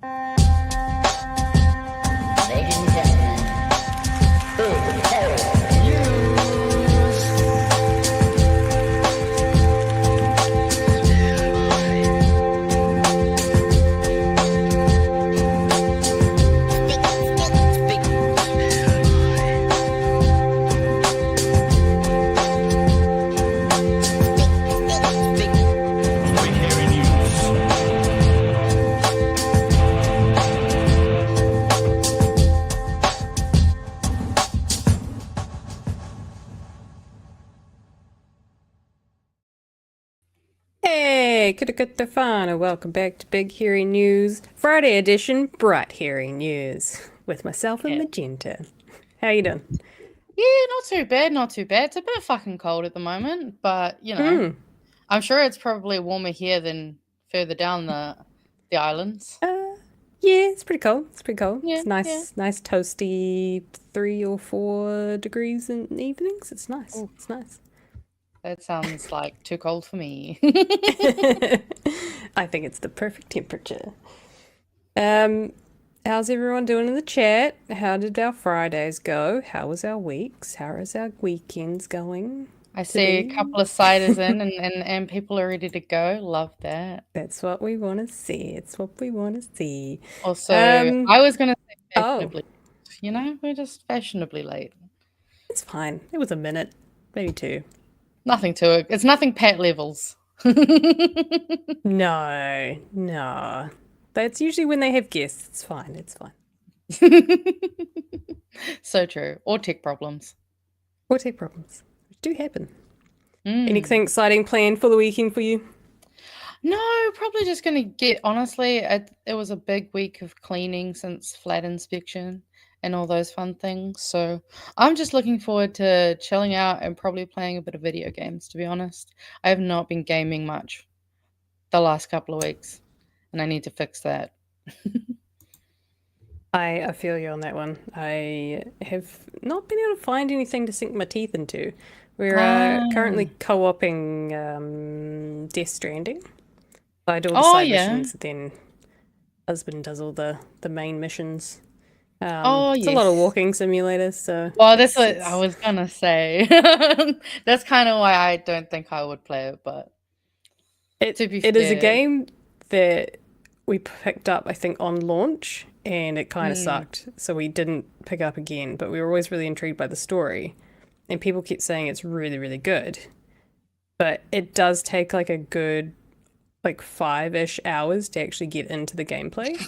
Ladies and gentlemen, big Herald news. Hey, kutta whānau, welcome back to Big Hairy News, Friday edition, Bright Hairy News, with myself and Magenta. How you doing? Yeah, not too bad, not too bad. It's a bit fucking cold at the moment, but, you know, I'm sure it's probably warmer here than further down the islands. Yeah, it's pretty cold. It's pretty cold. Yeah, It's nice, nice toasty 3 or 4 degrees in the evenings. It's nice. Ooh. It's nice. That sounds like too cold for me. I think it's the perfect temperature. How's everyone doing in the chat? How did our Fridays go? How was our weeks? How is our weekends going? I see a couple of ciders in and people are ready to go. Love that. That's what we want to see. It's what we want to see. Also, I was going to say Oh, fashionably. You know, we're just fashionably late. it's fine. It was a minute, maybe 2. Nothing to it. It's nothing Pat levels. No. That's usually when they have guests. It's fine. It's fine. So true. Or tech problems. Or tech problems, which do happen. Mm. Anything exciting planned for the weekend for you? No, probably just going to get, honestly, it was a big week of cleaning since flat inspection and all those fun things. So I'm just looking forward to chilling out and probably playing a bit of video games, to be honest. I have not been gaming much the last couple of weeks, and I need to fix that. I feel you on that one. I have not been able to find anything to sink my teeth into. We're currently co-oping Death Stranding. I do all the Oh, side yeah. missions, then husband does all the main missions. Oh, It's a lot of yes. walking simulators, so Well, that's what it's I was going to say. That's kind of why I don't think I would play it, but to be it is a fair, game that we picked up, I think, on launch, and it kind of mm, sucked, so we didn't pick up again, but we were always really intrigued by the story, and people keep saying it's really, really good. But it does take like a good 5-ish hours to actually get into the gameplay.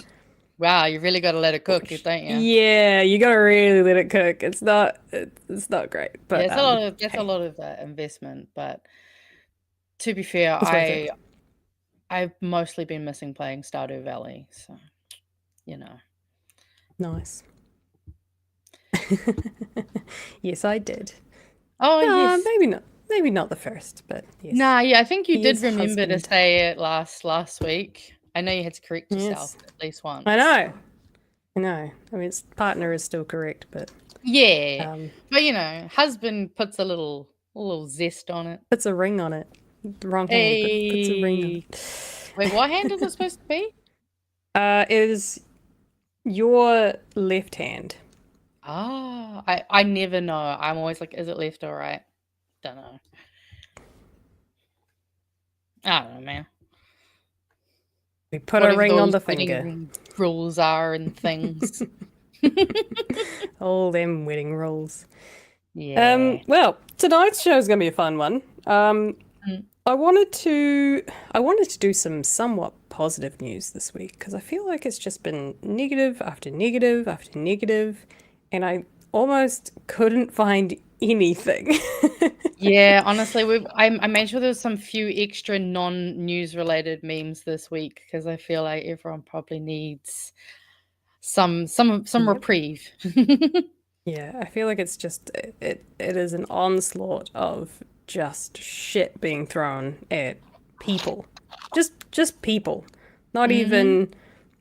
wow, you really got to let it cook, don't you? Yeah, you gotta really let it cook. It's not great, Yeah, but it's a lot of hey, a lot of investment, but to be fair, it's worth it. I've mostly been missing playing Stardew Valley, so you know. Nice. Yes, I did. Oh yes. Maybe not the first, but yes. Nah, yeah, I think you He did is remember to husband. say it last week. I know you had to correct yourself Yes. at least once. I know. I mean, its partner is still correct, but Yeah, but you know, husband puts a little zest on it. puts a ring on it. Wrong hand, but puts a ring on Hey, it. wait, what hand is it supposed to be? It is your left hand. Ah, I never know. I'm always like, is it left or right? Don't know. I don't know, man. We put a Whatever ring on those the finger. wedding rules are and things. All them wedding rules. Yeah. Well, tonight's show is going to be a fun one. I wanted to do some somewhat positive news this week because I feel like it's just been negative after negative after negative, and I almost couldn't find anything. Yeah, honestly, I made sure there was some few extra non-news related memes this week because I feel like everyone probably needs some Yep. reprieve. Yeah, I feel like it's just it is an onslaught of just shit being thrown at people. Just people. Not even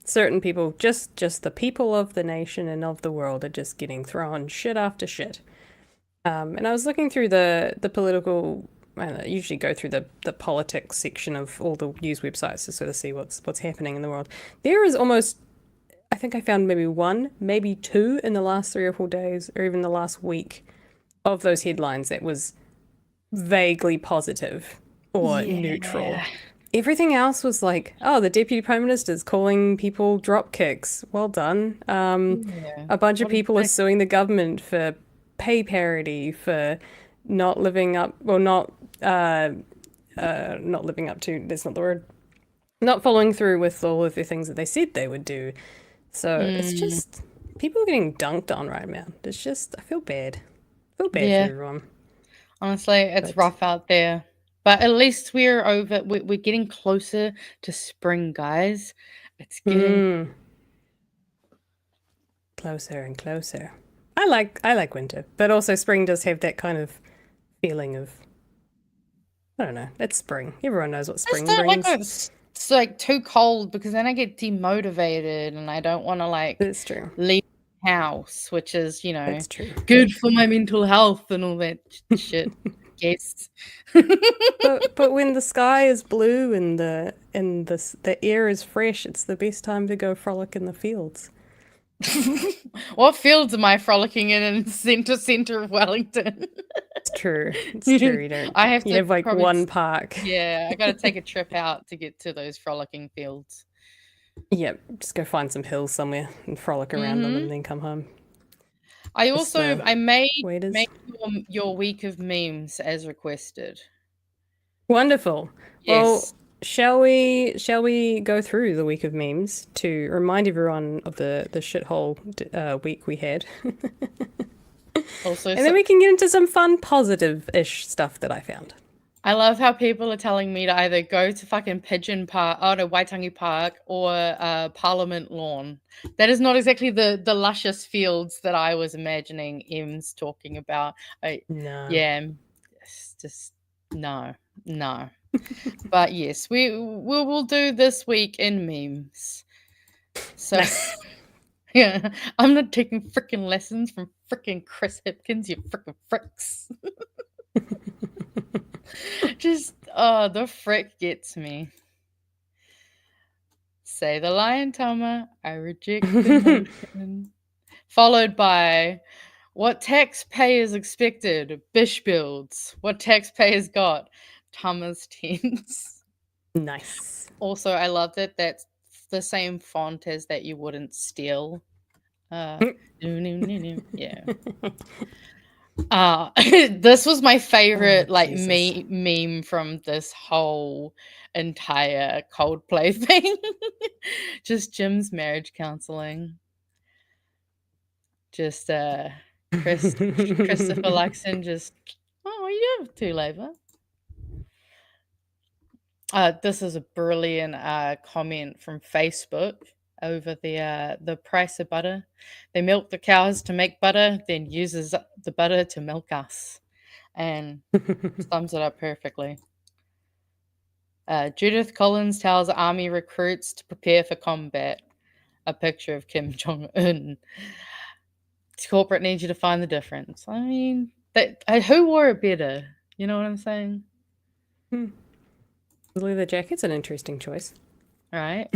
certain people, just the people of the nation and of the world are just getting thrown shit after shit. And I was looking through the political. I usually go through the politics section of all the news websites to sort of see what's happening in the world. There is almost I think I found maybe one, maybe two in the last 3 or 4 days, or even the last week, of those headlines that was vaguely positive or neutral. Everything else was like, oh, the Deputy Prime Minister's calling people drop kicks. Well done. A bunch of people are suing the government for pay parity, for not living up, well, not living up to, that's not the word, not following through with all of the things that they said they would do. So it's just, people are getting dunked on right now. It's just, I feel bad. I feel bad for everyone. Honestly, it's rough out there. But at least we're getting closer to spring, guys. It's getting closer and closer. I like winter, but also spring does have that kind of feeling of, I don't know, it's spring. Everyone knows what spring brings. It's like too cold, because then I get demotivated and I don't want to That's true. leave the house, which is, That's true. good for my mental health and all that shit. Yes. but when the sky is blue and the air is fresh, it's the best time to go frolic in the fields. What fields am I frolicking in center of Wellington? It's true. It's true. You don't. I have to. You have like one park. Yeah, I got to take a trip out to get to those frolicking fields. Yeah, just go find some hills somewhere and frolic around them, and then come home. I also I made your week of memes as requested. Wonderful. Yes. Well, shall we go through the week of memes to remind everyone of the shithole week we had? Also, and then we can get into some fun positive-ish stuff that I found. I love how people are telling me to either go to fucking Pigeon Park, Waitangi Park, or Parliament Lawn. That is not exactly the luscious fields that I was imagining Em's talking about. No. Yeah, it's just no. But yes, we will do this week in memes. So yeah, I'm not taking freaking lessons from freaking Chris Hipkins, you freaking fricks. Just, the frick gets me. Say the lion, Tama. I reject the motion. Followed by, what taxpayers expected? Bish builds. What taxpayers got? Tama's tents. Nice. Also, I loved it. That's the same font as that you wouldn't steal. Yeah. This was my favorite meme from this whole entire Coldplay thing. Just Jim's marriage counseling. Just Christopher Luxon just, you have two labor. This is a brilliant comment from Facebook over the price of butter. They milk the cows to make butter, then uses the butter to milk us, and sums it up perfectly. Judith Collins tells army recruits to prepare for combat. A picture of Kim Jong-un. Corporate needs you to find the difference. I mean, who wore it better? You know what I'm saying? The leather jacket's an interesting choice. Right.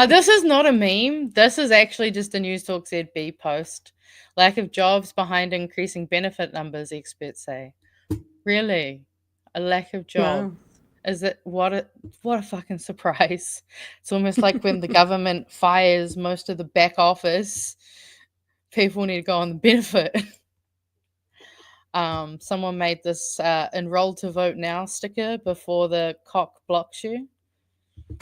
This is not a meme. This is actually just a News Talk ZB post. Lack of jobs behind increasing benefit numbers, experts say. Really? A lack of jobs? Wow. Is it what a fucking surprise. It's almost like when the government fires most of the back office, people need to go on the benefit. Someone made this enroll to vote now sticker before the cock blocks you.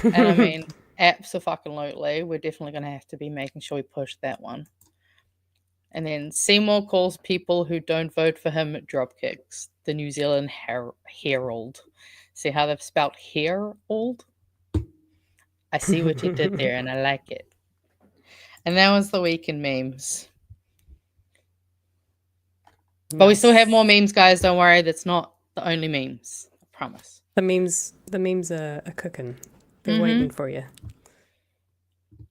And I mean, abso-fucking-lutely, we're definitely going to have to be making sure we push that one. And then Seymour calls people who don't vote for him dropkicks. The New Zealand Herald. See how they've spelt Herald? I see what you did there, and I like it. And that was the week in memes. Nice. But we still have more memes, guys. Don't worry. That's not the only memes. I promise. The memes are cooking. They're waiting for you.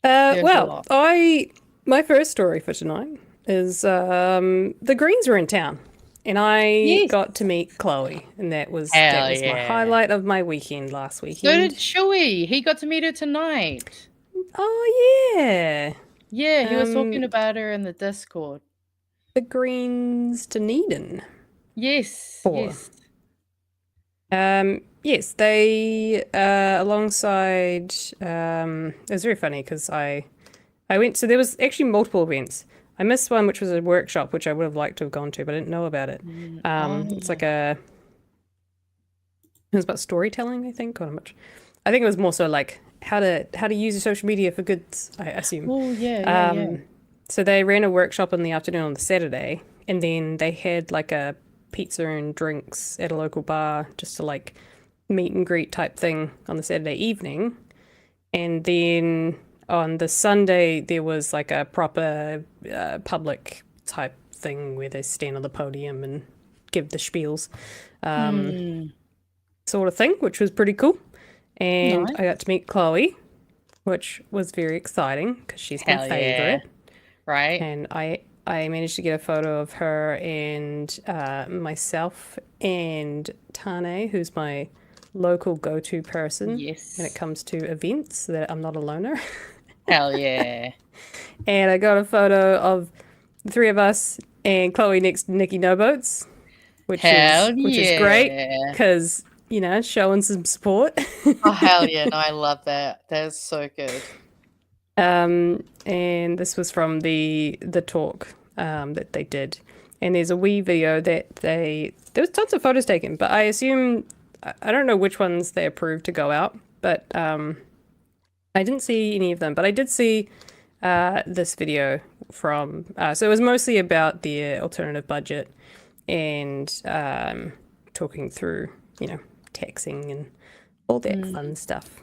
My first story for tonight is the Greens were in town, and I got to meet Chloe, and that was my highlight of my weekend last weekend. So did Chewie. He got to meet her tonight. Oh yeah, Yeah, he was talking Um, about her in the Discord. the Greens Dunedin. Yes, Four. yes. Yes, they alongside. It was very funny because I went. So there was actually multiple events. I missed one, which was a workshop, which I would have liked to have gone to, but I didn't know about it. It's like it was about storytelling, I think, or much. I think it was more so like how to use your social media for good, I assume. Oh, yeah. So they ran a workshop in the afternoon on the Saturday, and then they had like a pizza and drinks at a local bar just to like meet and greet type thing on the Saturday evening. And then on the Sunday, there was like a proper public type thing where they stand on the podium and give the spiels, sort of thing, which was pretty cool. And Nice. I got to meet Chloe, which was very exciting because she's my Hell yeah. favorite. Right? And I managed to get a photo of her and myself and Tane, who's my local go-to person Yes. when it comes to events, so that I'm not a loner. Hell yeah. And I got a photo of the three of us and Chloe next to Nikki No Boats, which is great because showing some support. Oh, hell yeah. No, I love that. That is so good. And this was from the talk that they did. And there's a wee video that there was tons of photos taken, but I assume, I don't know which ones they approved to go out, but I didn't see any of them, but I did see this video from, so it was mostly about the alternative budget and talking through, taxing and all that fun stuff.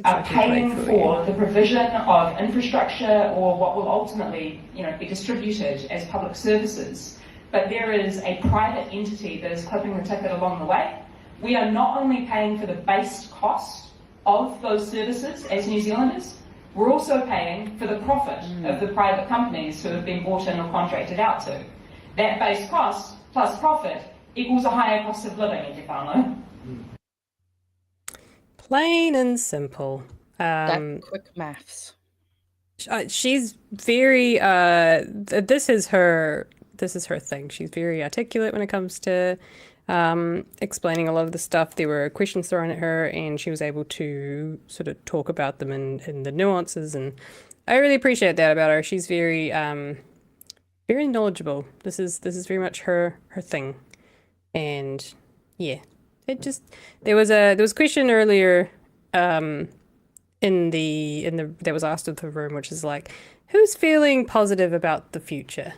Are paying for the provision of infrastructure or what will ultimately, be distributed as public services, but there is a private entity that is clipping the ticket along the way. We are not only paying for the base cost of those services as New Zealanders, we're also paying for the profit of the private companies who have been bought in or contracted out to. That base cost plus profit equals a higher cost of living in Te Whānau. Plain and simple. That quick maths. She's very this is her thing. She's very articulate when it comes to explaining a lot of the stuff. There were questions thrown at her and she was able to sort of talk about them in the nuances, and I really appreciate that about her. She's very very knowledgeable. This is very much her thing. And yeah. There was a question earlier that was asked of the room, which is like, who's feeling positive about the future?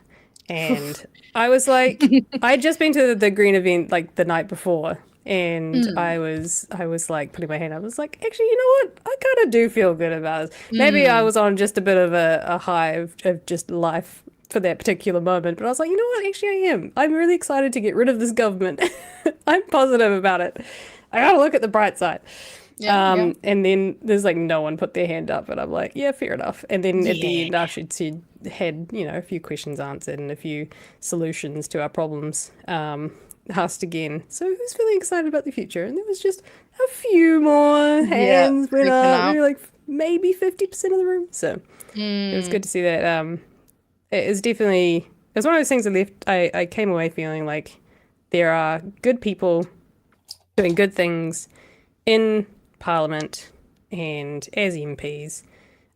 And I was like, I'd just been to the green event like the night before, and I was like putting my hand up. I was like, actually, you know what? I kind of do feel good about it. Maybe I was on just a bit of a high of just life for that particular moment, but I was like, you know what? Actually, I am. I'm really excited to get rid of this government. I'm positive about it. I gotta look at the bright side. Yeah. And then there's like no one put their hand up, and I'm like, yeah, fair enough. And then at the end, after she'd had a few questions answered and a few solutions to our problems, asked again. So who's feeling excited about the future? And there was just a few more hands went up. We were like maybe 50% of the room. So it was good to see that. It was one of those things I came away feeling like there are good people doing good things in Parliament and as MPs.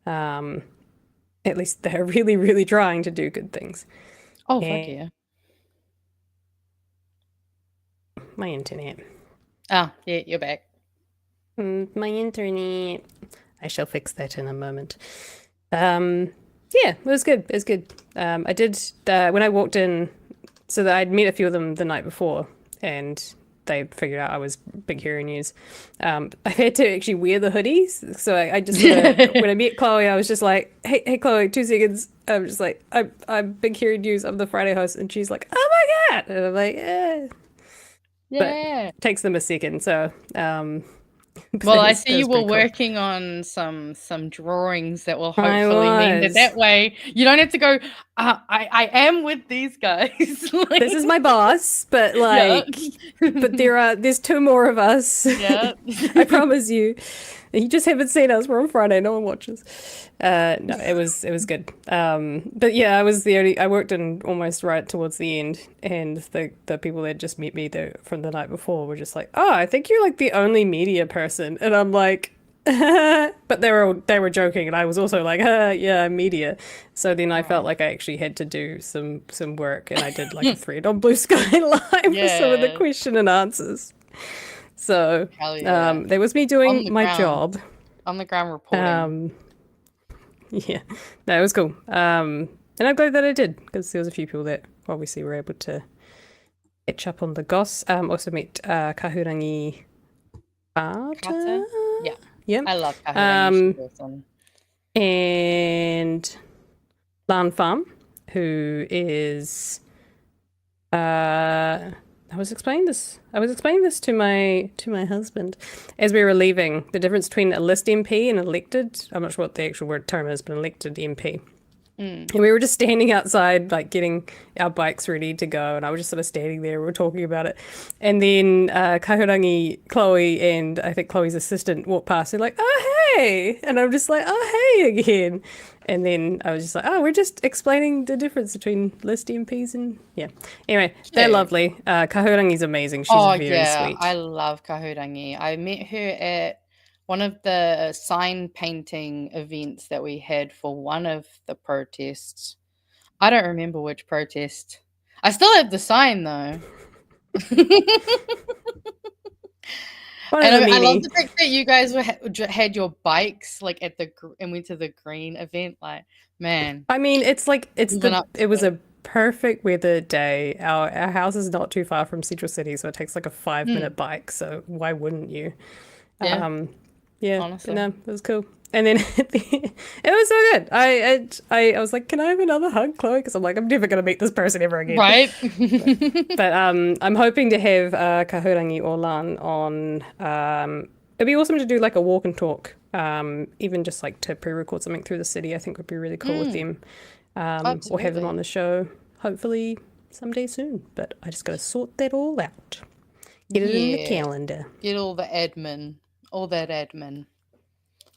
At least they're really, really trying to do good things. Oh, fuck yeah. My internet. Ah, yeah, you're back. My internet. I shall fix that in a moment. Yeah, it was good. It was good. I did, when I walked in, so that I'd met a few of them the night before, and they figured out I was Big Hero News. I had to actually wear the hoodies, so I just, when I met Chloe, I was just like, hey Chloe, 2 seconds. I'm just like, I'm Big Hero News, I'm the Friday host, and she's like, oh my God! And I'm like, yeah. But it takes them a second, so... Well, I see you were working on some drawings that will hopefully mean that way you don't have to go, I am with these guys. Like, this is my boss, but like, but there's 2 more of us. Yeah. I promise you. You just haven't seen us. We're on Friday. No one watches. No, it was good. But yeah, I worked in almost right towards the end, and the people that just met me there from the night before were just like, "Oh, I think you're like the only media person," and I'm like. But they were joking, and I was also like, yeah, I'm media. So then I felt like I actually had to do some work, and I did like a thread on Blue Sky Live for some of the question and answers. So that was me doing my job. On the ground reporting. Yeah, no, it was cool. And I'm glad that I did, because there was a few people that obviously were able to catch up on the goss. Also met Kahurangi Carter. Yeah. Yeah. I love Kahurangi. And Lan Farm, who is I was explaining this to my husband as we were leaving, the difference between a list MP and elected. I'm not sure what the actual word term is, but an elected MP. And we were just standing outside, like getting our bikes ready to go, and I was just sort of standing there. We were talking about it, and then Kahurangi, Chloe, and I think Chloe's assistant walked past. They're like, "Oh hey," and I'm just like, "Oh hey" again. And then I was just like, "Oh, we're just explaining the difference between list MPs and yeah." Anyway, they're lovely. Kahurangi's amazing. She's very sweet. I love Kahurangi. I met her at one of the sign painting events that we had for one of the protests. I don't remember which protest. I still have the sign though. I love the fact that you guys had your bikes like at and went to the green event. Like, man. I mean, it was a perfect weather day. Our house is not too far from Central City, so it takes like a 5-minute bike. So why wouldn't you? Yeah, honestly. No, it was cool. And then it was so good. I was like, can I have another hug, Chloe? Because I'm like, I'm never going to meet this person ever again. Right. but I'm hoping to have Kahurangi or Lan on. It'd be awesome to do like a walk and talk, even just like to pre-record something through the city. I think would be really cool with them. Or have them on the show, hopefully someday soon. But I just got to sort that all out. Get it in the calendar. Get all the admin. All that admin.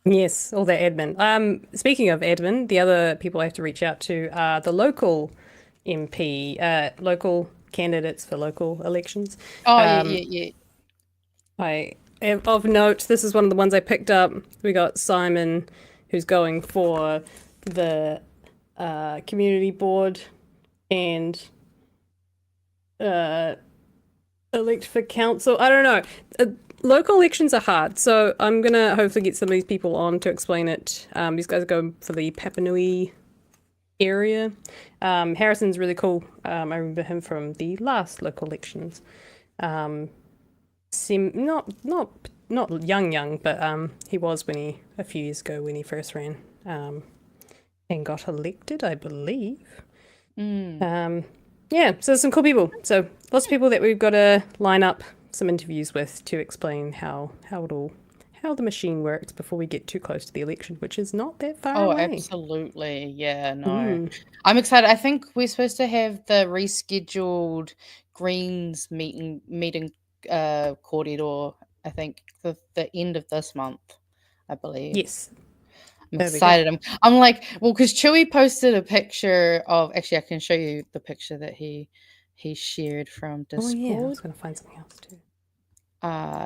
Yes, all that admin. Speaking of admin, the other people I have to reach out to are the local MP, local candidates for local elections. Yeah. Of note, this is one of the ones I picked up. We got Simon, who's going for the community board and elect for council. I don't know. Local elections are hard, so I'm going to hopefully get some of these people on to explain it. These guys are going for the Papanui area. Harrison's really cool. I remember him from the last local elections. Not young, but he was a few years ago when he first ran and got elected, I believe. Yeah, so some cool people. So lots of people that we've got to line up some interviews with to explain how the machine works before we get too close to the election, which is not that far away. Oh, absolutely. Yeah, no. I'm excited. I think we're supposed to have the rescheduled Greens meeting corridor, I think, the end of this month, I believe. Yes. I'm excited. I'm like, well, because Chewie posted a picture of, actually, I can show you the picture that he shared from Discord. Oh, yeah, I was going to find something else too.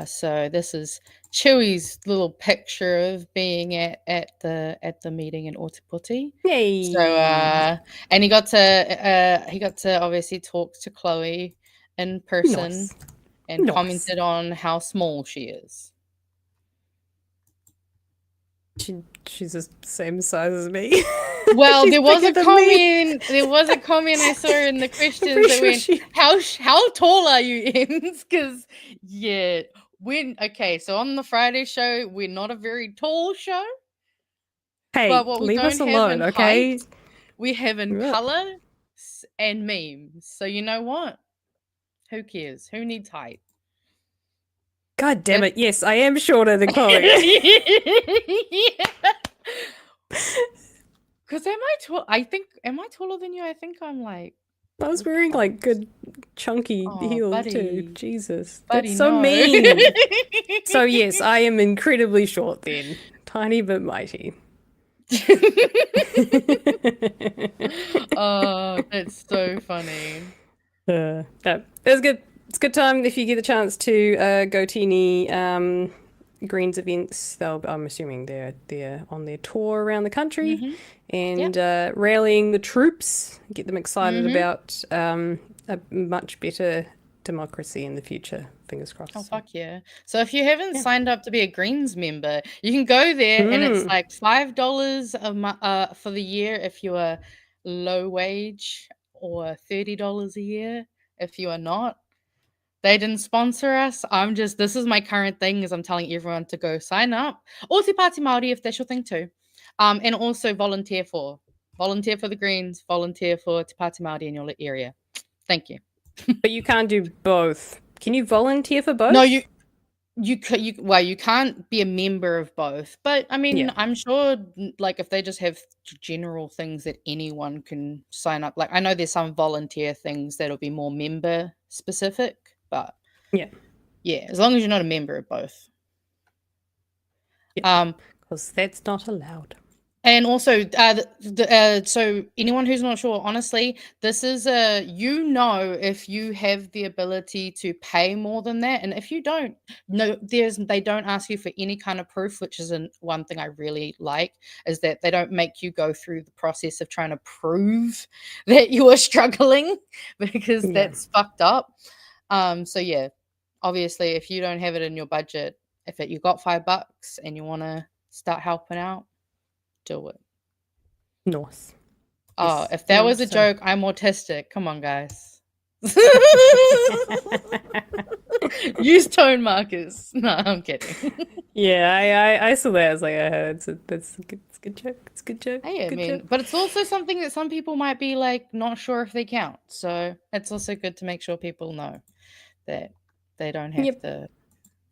So this is Chewie's little picture of being at the meeting in Ōtepoti. Yay! So and he got to obviously talk to Chloe in person and commented on how small she is. She's the same size as me. Well, there was a comment. There was a comment I saw in the questions that went, "How tall are you, Ems?" Because so on the Friday show, we're not a very tall show. Hey, but what leave us alone, okay? Height, we have in color and memes. So you know what? Who cares? Who needs height? God damn it! Yes, I am shorter than Chloe. Because am I taller than you? I think I'm like I was wearing like good chunky Oh, heels too. buddy. Jesus. Buddy, That's so no. mean. So yes, I am incredibly short then. Tiny but mighty. Oh, that's so funny. No, it was good. It's a good time if you get the chance to go to any Greens events. I'm assuming they're on their tour around the country and rallying the troops, get them excited about a much better democracy in the future. Fingers crossed. Oh, fuck yeah. So if you haven't signed up to be a Greens member, you can go there and it's like $5 for the year if you are low wage or $30 a year if you are not. They didn't sponsor us. This is my current thing is I'm telling everyone to go sign up. Or Te Pāti Māori if that's your thing too. And also volunteer for the Greens, volunteer for Te Pāti Māori in your area. Thank you. But you can't do both. Can you volunteer for both? No, you can't be a member of both. But I mean, I'm sure like if they just have general things that anyone can sign up. Like I know there's some volunteer things that'll be more member specific, but yeah, as long as you're not a member of both. Because that's not allowed. And also, so anyone who's not sure, honestly, this is if you have the ability to pay more than that, and if you don't, they don't ask you for any kind of proof, which is one thing I really like, is that they don't make you go through the process of trying to prove that you are struggling, because that's fucked up. So yeah, obviously, if you don't have it in your budget, if you got $5 and you want to start helping out, do it. Nice. Oh, Yes, if that was a joke, I'm autistic. Come on, guys. Use tone markers. No, I'm kidding. Yeah, I saw that. I was like, it's a good joke. It's a good joke. Hey, good joke. but it's also something that some people might be like not sure if they count. So it's also good to make sure people know that they don't have to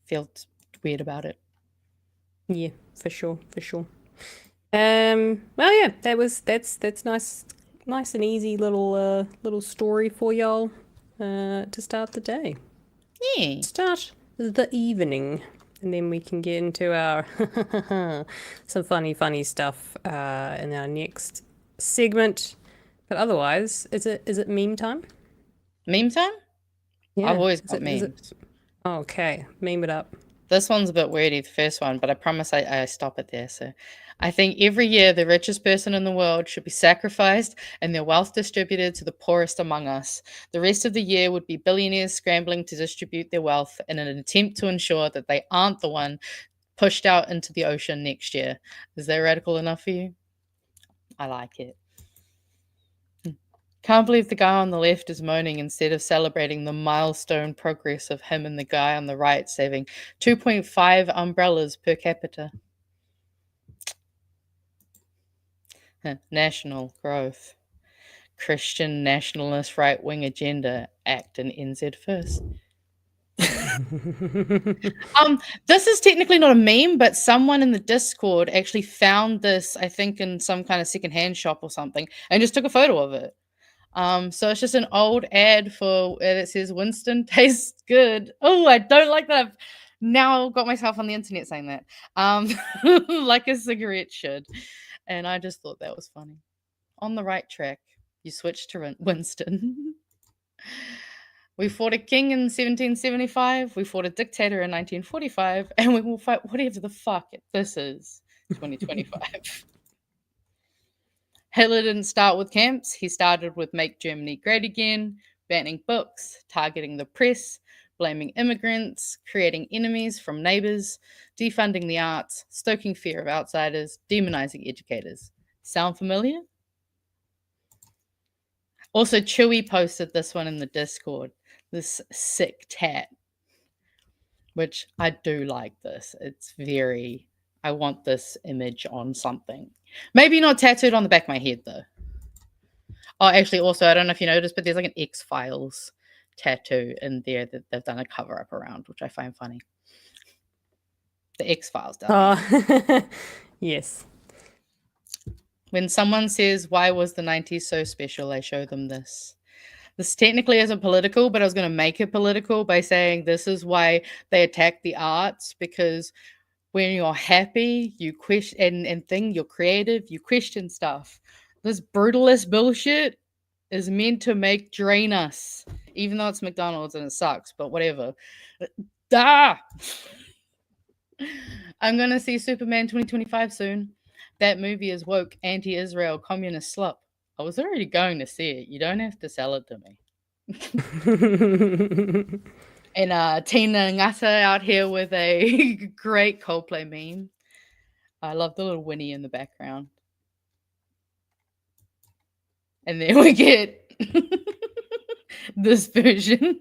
feel weird about it. Yeah, for sure. Well, yeah, that's nice and easy little story for y'all to start the day. Yeah. Start the evening, and then we can get into our some funny stuff in our next segment. But otherwise, is it meme time? Meme time? Yeah. I've always got memes. Okay, meme it up. This one's a bit weirdy, the first one, but I promise I stop it there. So I think every year the richest person in the world should be sacrificed and their wealth distributed to the poorest among us. The rest of the year would be billionaires scrambling to distribute their wealth in an attempt to ensure that they aren't the one pushed out into the ocean next year. Is that radical enough for you? I like it. Can't believe the guy on the left is moaning instead of celebrating the milestone progress of him and the guy on the right saving 2.5 umbrellas per capita. National growth. Christian nationalist right-wing agenda. Act in NZ first. This is technically not a meme, but someone in the Discord actually found this, I think, in some kind of secondhand shop or something, and just took a photo of it. So it's just an old ad that says Winston tastes good. Oh, I don't like that. I've now got myself on the internet saying that. Like a cigarette should. And I just thought that was funny. On the right track, you switched to Winston. We fought a king in 1775. We fought a dictator in 1945. And we will fight whatever the fuck this is 2025. Hitler didn't start with camps. He started with Make Germany Great Again, banning books, targeting the press, blaming immigrants, creating enemies from neighbors, defunding the arts, stoking fear of outsiders, demonizing educators. Sound familiar? Also, Chewie posted this one in the Discord, this sick tat, which I do like this. It's very, I want this image on something. Maybe not tattooed on the back of my head, though. Oh, actually, also, I don't know if you noticed, but there's like an X-Files tattoo in there that they've done a cover-up around, which I find funny. The X-Files does. Yes. When someone says, why was the 90s so special, I show them this. This technically isn't political, but I was going to make it political by saying this is why they attack the arts, because when you're happy, you question and you're creative, you question stuff. This brutalist bullshit is meant to drain us, even though it's McDonald's and it sucks, but whatever. I'm going to see Superman 2025 soon. That movie is woke, anti-Israel, communist slut. I was already going to see it. You don't have to sell it to me. And Tina Ngata out here with a great Coldplay meme. I love the little Winnie in the background. And then we get this version.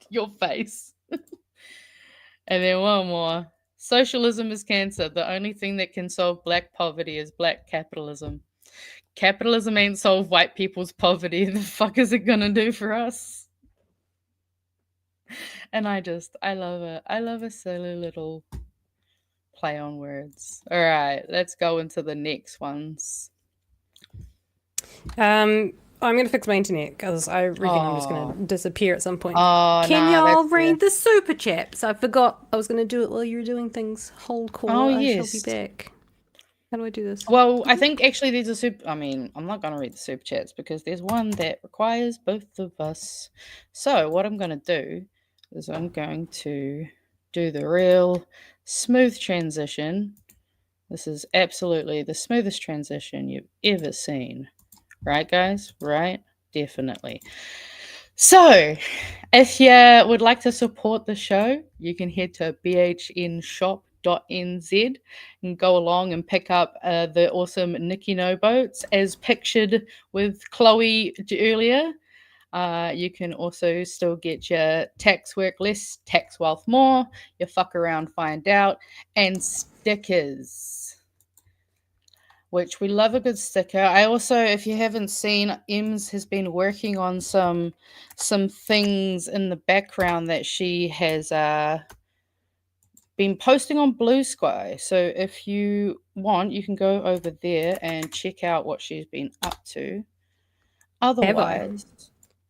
Your face. And then one more. Socialism is cancer. The only thing that can solve black poverty is black capitalism. Capitalism ain't solve white people's poverty. The fuck is it gonna do for us? And I love it. I love a silly little play on words. All right, let's go into the next ones. I'm gonna fix my internet because I reckon I'm just gonna disappear at some point. Can y'all read the super chats? I forgot I was gonna do it while you were doing things. Hold call. I shall be back. How do I do this? Well, I think actually there's a super. I mean, I'm not gonna read the super chats because there's one that requires both of us. So what I'm gonna do is I'm going to do the real smooth transition. This is absolutely the smoothest transition you've ever seen. Right, guys? Right? Definitely. So, if you would like to support the show, you can head to bhnshop.nz and go along and pick up the awesome Nikki No Boats as pictured with Chloe earlier. You can also still get your tax work less, tax wealth more, your fuck around, find out, and stickers, which we love a good sticker. I also, if you haven't seen, Ems has been working on some things in the background that she has been posting on Blue Sky. So if you want, you can go over there and check out what she's been up to. Otherwise,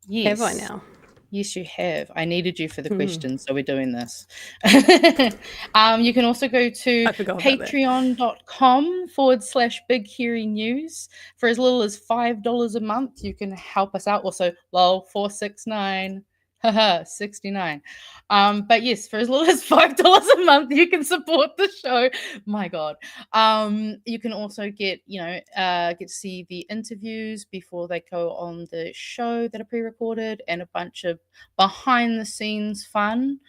yes. Have I now? Yes, you have. I needed you for the question, so we're doing this. You can also go to patreon.com/Big Hairy News. For as little as $5 a month, you can help us out. Also, lol, 469. Haha, 69. But yes, for as little as $5 a month, you can support the show. My God. You can also get to see the interviews before they go on the show that are pre-recorded and a bunch of behind the scenes fun.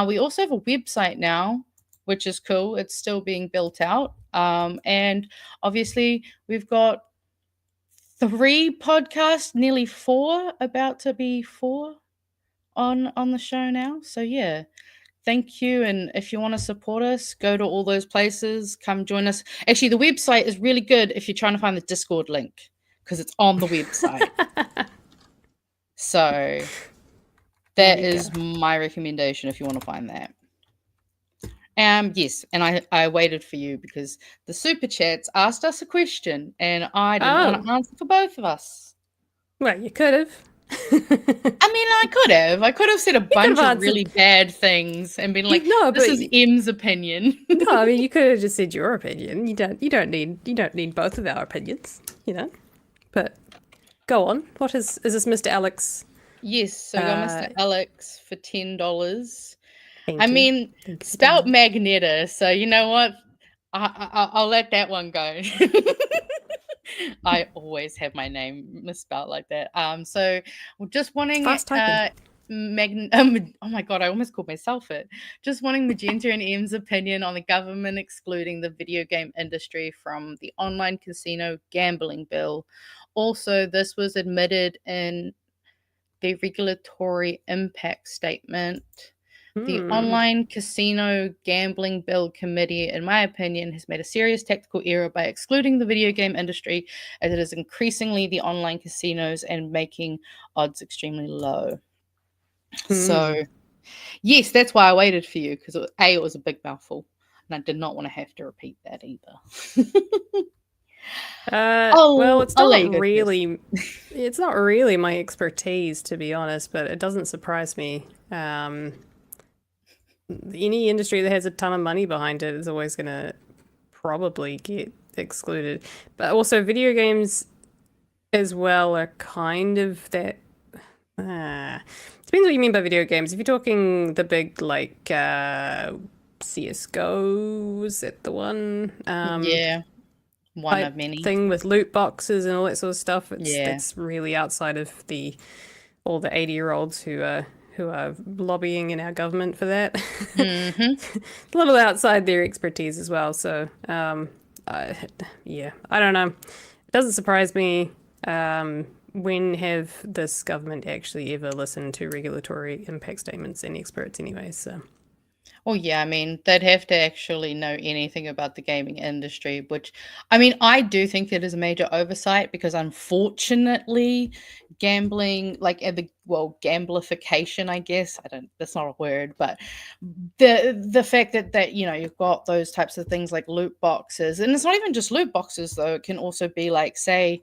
We also have a website now, which is cool. It's still being built out. And obviously we've got 3 podcasts, nearly 4, about to be 4 on the show now. So yeah, thank you. And if you want to support us, go to all those places, come join us. Actually, the website is really good if you're trying to find the Discord link because it's on the website. So that is my recommendation if you want to find that. Yes, and I waited for you because the super chats asked us a question and I didn't want to answer for both of us. Well, you could have. I could have said a bunch of really bad things and been like, this is M's opinion. No, I mean you could have just said your opinion. You don't need both of our opinions, But go on. What is this, Mr. Alex? Yes, so we got Mr. Alex for $10. Spelt Magenta, so you know what? I'll let that one go. I always have my name misspelled like that. So we're just wanting oh my God, I almost called myself it. Just wanting Magenta and M's opinion on the government excluding the video game industry from the online casino gambling bill. Also, this was admitted in the regulatory impact statement. The Online Casino Gambling Bill Committee, in my opinion, has made a serious tactical error by excluding the video game industry as it is increasingly the online casinos and making odds extremely low. So, yes, that's why I waited for you, because it was a big mouthful, and I did not want to have to repeat that either. Well, it's not really. it's not really my expertise, to be honest, but it doesn't surprise me. Any industry that has a ton of money behind it is always going to probably get excluded. But also video games as well are kind of that... depends what you mean by video games. If you're talking the big, like, CSGO, was it the one? Yeah. One of many. Thing with loot boxes and all that sort of stuff. It's really outside of all the 80-year-olds who are lobbying in our government for that. Mm-hmm. A little outside their expertise as well. So, I don't know. It doesn't surprise me. When have this government actually ever listened to regulatory impact statements and experts anyway? So. Well, yeah, I mean, they'd have to actually know anything about the gaming industry, which, I mean, I do think it is a major oversight because unfortunately, gambling, like, gamblification, I guess, that's not a word, but the fact that, you know, you've got those types of things like loot boxes, and it's not even just loot boxes, though. It can also be like, say,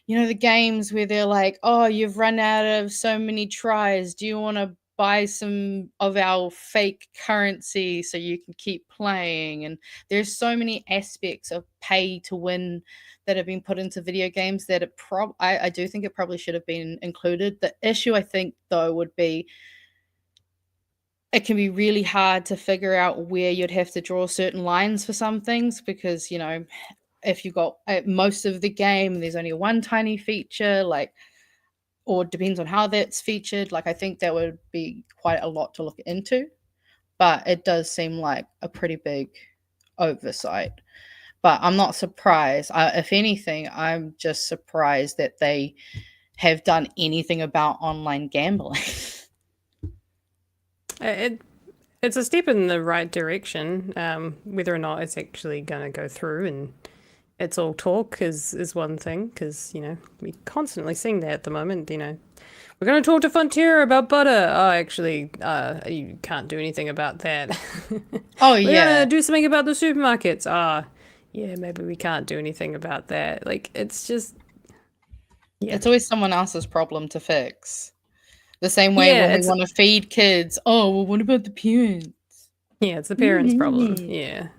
you know, the games where they're like, oh, you've run out of so many tries. Do you want to buy some of our fake currency so you can keep playing? And there's so many aspects of pay to win that have been put into video games that I do think it probably should have been included. The issue, I think, though, would be it can be really hard to figure out where you'd have to draw certain lines for some things because, you know, if you got most of the game, there's only one tiny feature, like, or it depends on how that's featured. Like, I think that would be quite a lot to look into, but it does seem like a pretty big oversight. But I'm not surprised. If anything, I'm just surprised that they have done anything about online gambling. It's a step in the right direction. Whether or not it's actually going to go through and it's all talk is one thing, because, you know, we constantly sing that at the moment, you know. We're going to talk to Frontier about butter. Oh, actually, you can't do anything about that. Oh, We're yeah. going to do something about the supermarkets. Yeah, maybe we can't do anything about that. Like, it's just... Yeah. It's always someone else's problem to fix. The same way when we want to feed kids. Oh, well, what about the parents? Yeah, it's the parents' problem. Yeah.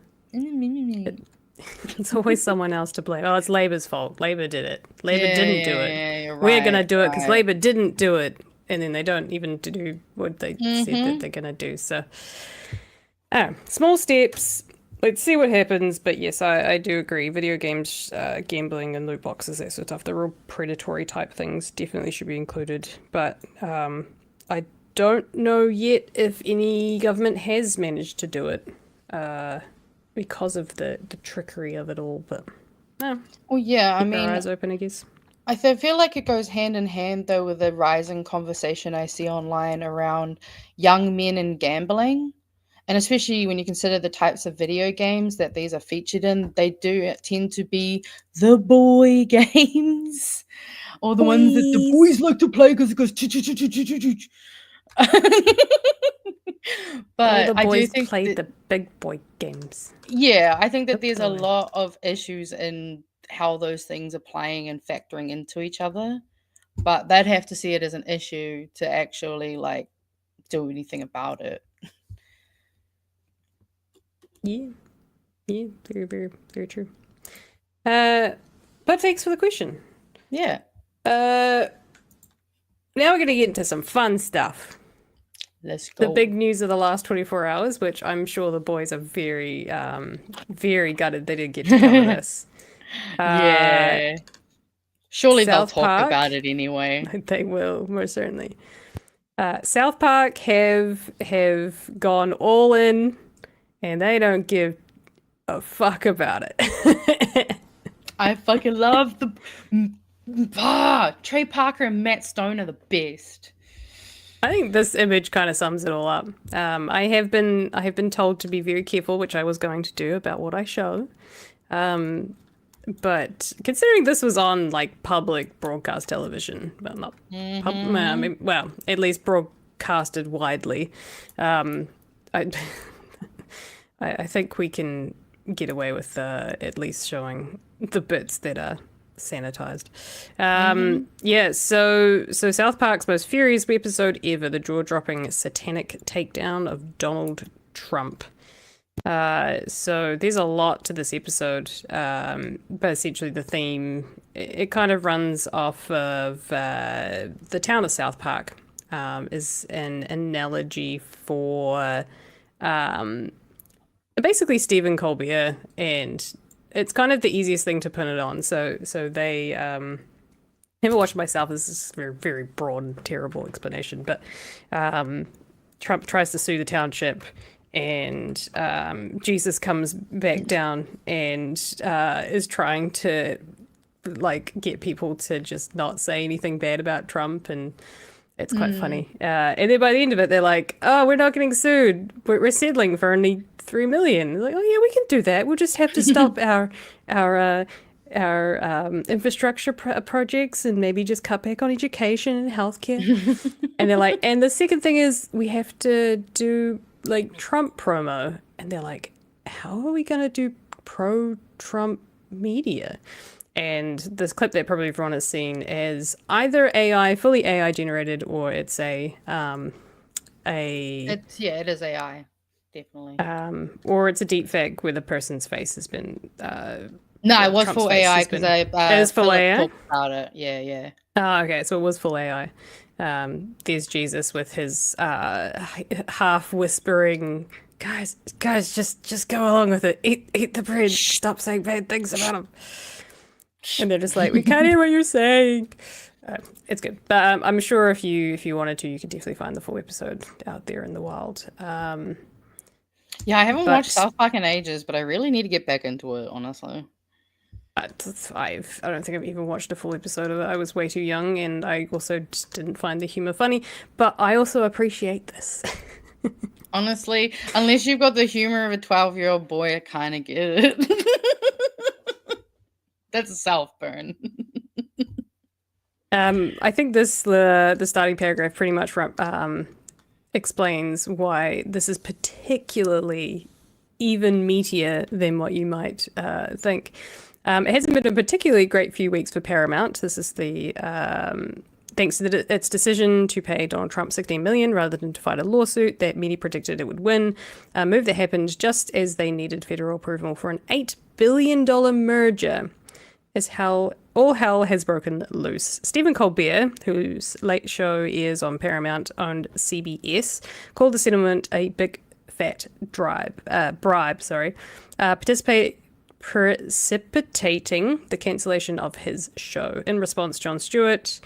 It's always someone else to blame. Oh, it's Labour's fault. Labour did it. Labour didn't do it. Yeah, We're going to do it because Labour didn't do it. And then they don't even do what they said that they're going to do. So, small steps. Let's see what happens. But yes, I do agree. Video games, gambling and loot boxes, that sort of stuff, the real predatory type things definitely should be included. But I don't know yet if any government has managed to do it. Because of the trickery of it all, but well, yeah, I mean, our eyes open, I guess. I feel like it goes hand in hand though with the rising conversation I see online around young men and gambling, and especially when you consider the types of video games that these are featured in, they do tend to be the boy games, or the ones that the boys like to play because it goes. But all the boys I do think played the big boy games. Yeah, I think that there's a lot of issues in how those things are playing and factoring into each other. But they'd have to see it as an issue to actually like do anything about it. Yeah, very, very, very true. But thanks for the question. Yeah. Now we're gonna get into some fun stuff. Let's go. The big news of the last 24 hours, which I'm sure the boys are very, very gutted they didn't get to cover this. Yeah. Surely they'll South talk Park, about it anyway. They will, most certainly. South Park have gone all in, and they don't give a fuck about it. I fucking love the Trey Parker and Matt Stone are the best. I think this image kind of sums it all up. I have been told to be very careful, which I was going to do, about what I show. But considering this was on like public broadcast television, well, not well, at least broadcasted widely, I think we can get away with at least showing the bits that are sanitized. Yeah, so South Park's most furious episode ever, the jaw-dropping satanic takedown of Donald Trump. So there's a lot to this episode, but essentially the theme, it kind of runs off of the town of South Park, is an analogy for basically Stephen Colbert, and it's kind of the easiest thing to pin it on. So they never watched myself. This is a very, very broad and terrible explanation, but Trump tries to sue the township, and Jesus comes back down and is trying to like get people to just not say anything bad about Trump, and it's quite funny. And then by the end of it, they're like, "Oh, we're not getting sued. We're settling for only $3 million." It's like, "Oh yeah, we can do that. We'll just have to stop our infrastructure projects and maybe just cut back on education and healthcare." And they're like, "And the second thing is we have to do like Trump promo." And they're like, "How are we gonna do pro-Trump media?" And this clip that probably everyone has seen is either fully AI generated, or it's it is AI, definitely. Or it's a deep fake where the person's face has been. No, it was full AI because it is full AI. Talked about it. Yeah. Oh, okay, so it was full AI. There's Jesus with his half whispering, guys, just go along with it. Eat the bread. Stop saying bad things about him. And they're just like, we can't hear what you're saying. It's good, but I'm sure if you wanted to, you could definitely find the full episode out there in the wild. Yeah, I haven't watched South Park in ages, but I really need to get back into it, honestly. I don't think I've even watched a full episode of it. I was way too young, and I also just didn't find the humor funny. But I also appreciate this. Honestly, unless you've got the humor of a 12-year-old boy, I kind of get it. That's a self-burn. I think the starting paragraph pretty much explains why this is particularly even meatier than what you might think. It hasn't been a particularly great few weeks for Paramount. This is the thanks to its decision to pay Donald Trump $16 million rather than to fight a lawsuit that many predicted it would win. A move that happened just as they needed federal approval for an $8 billion merger. Is how all hell has broken loose. Stephen Colbert, whose late show airs on Paramount owned CBS, called the settlement a big fat bribe. Precipitating the cancellation of his show. In response, Jon Stewart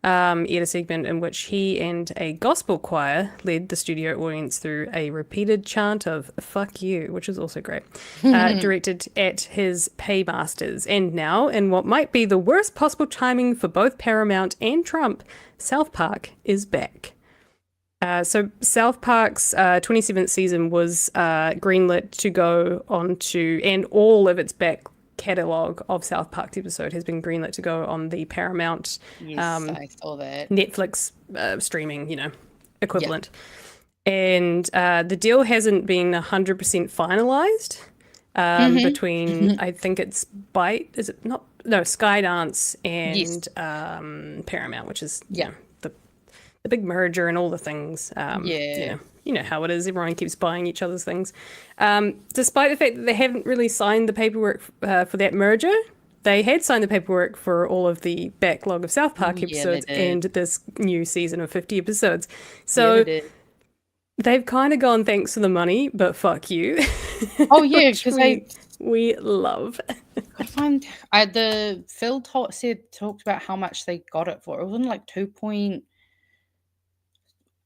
aired a segment in which he and a gospel choir led the studio audience through a repeated chant of "fuck you," which is also great, directed at his paymasters. And now, in what might be the worst possible timing for both Paramount and Trump, South Park is back. So South Park's 27th season was greenlit to go on to, and all of its back catalogue of South Park's episode has been greenlit to go on the Paramount I saw that. Netflix streaming, equivalent. Yep. And the deal hasn't been 100% finalized between, I think it's Byte, is it not? No, Skydance and Paramount, which is the big merger and all the things. You know how it is. Everyone keeps buying each other's things. Despite the fact that they haven't really signed the paperwork for that merger, they had signed the paperwork for all of the backlog of South Park episodes and this new season of 50 episodes. So they've kind of gone, thanks for the money, but fuck you. Oh, yeah, because we love. I find the Phil talked about how much they got it for. It wasn't like 2 point.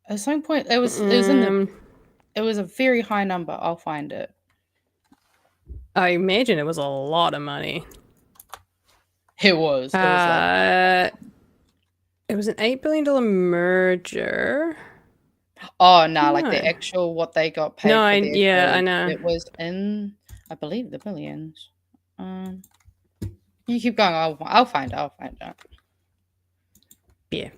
At some point, it was it was a very high number. I'll find it. I imagine it was a lot of money. It was. It was an $8 billion merger. Oh no! Like the actual what they got paid. No, I know. It was in, I believe, the billions. You keep going. I'll find it. Yeah.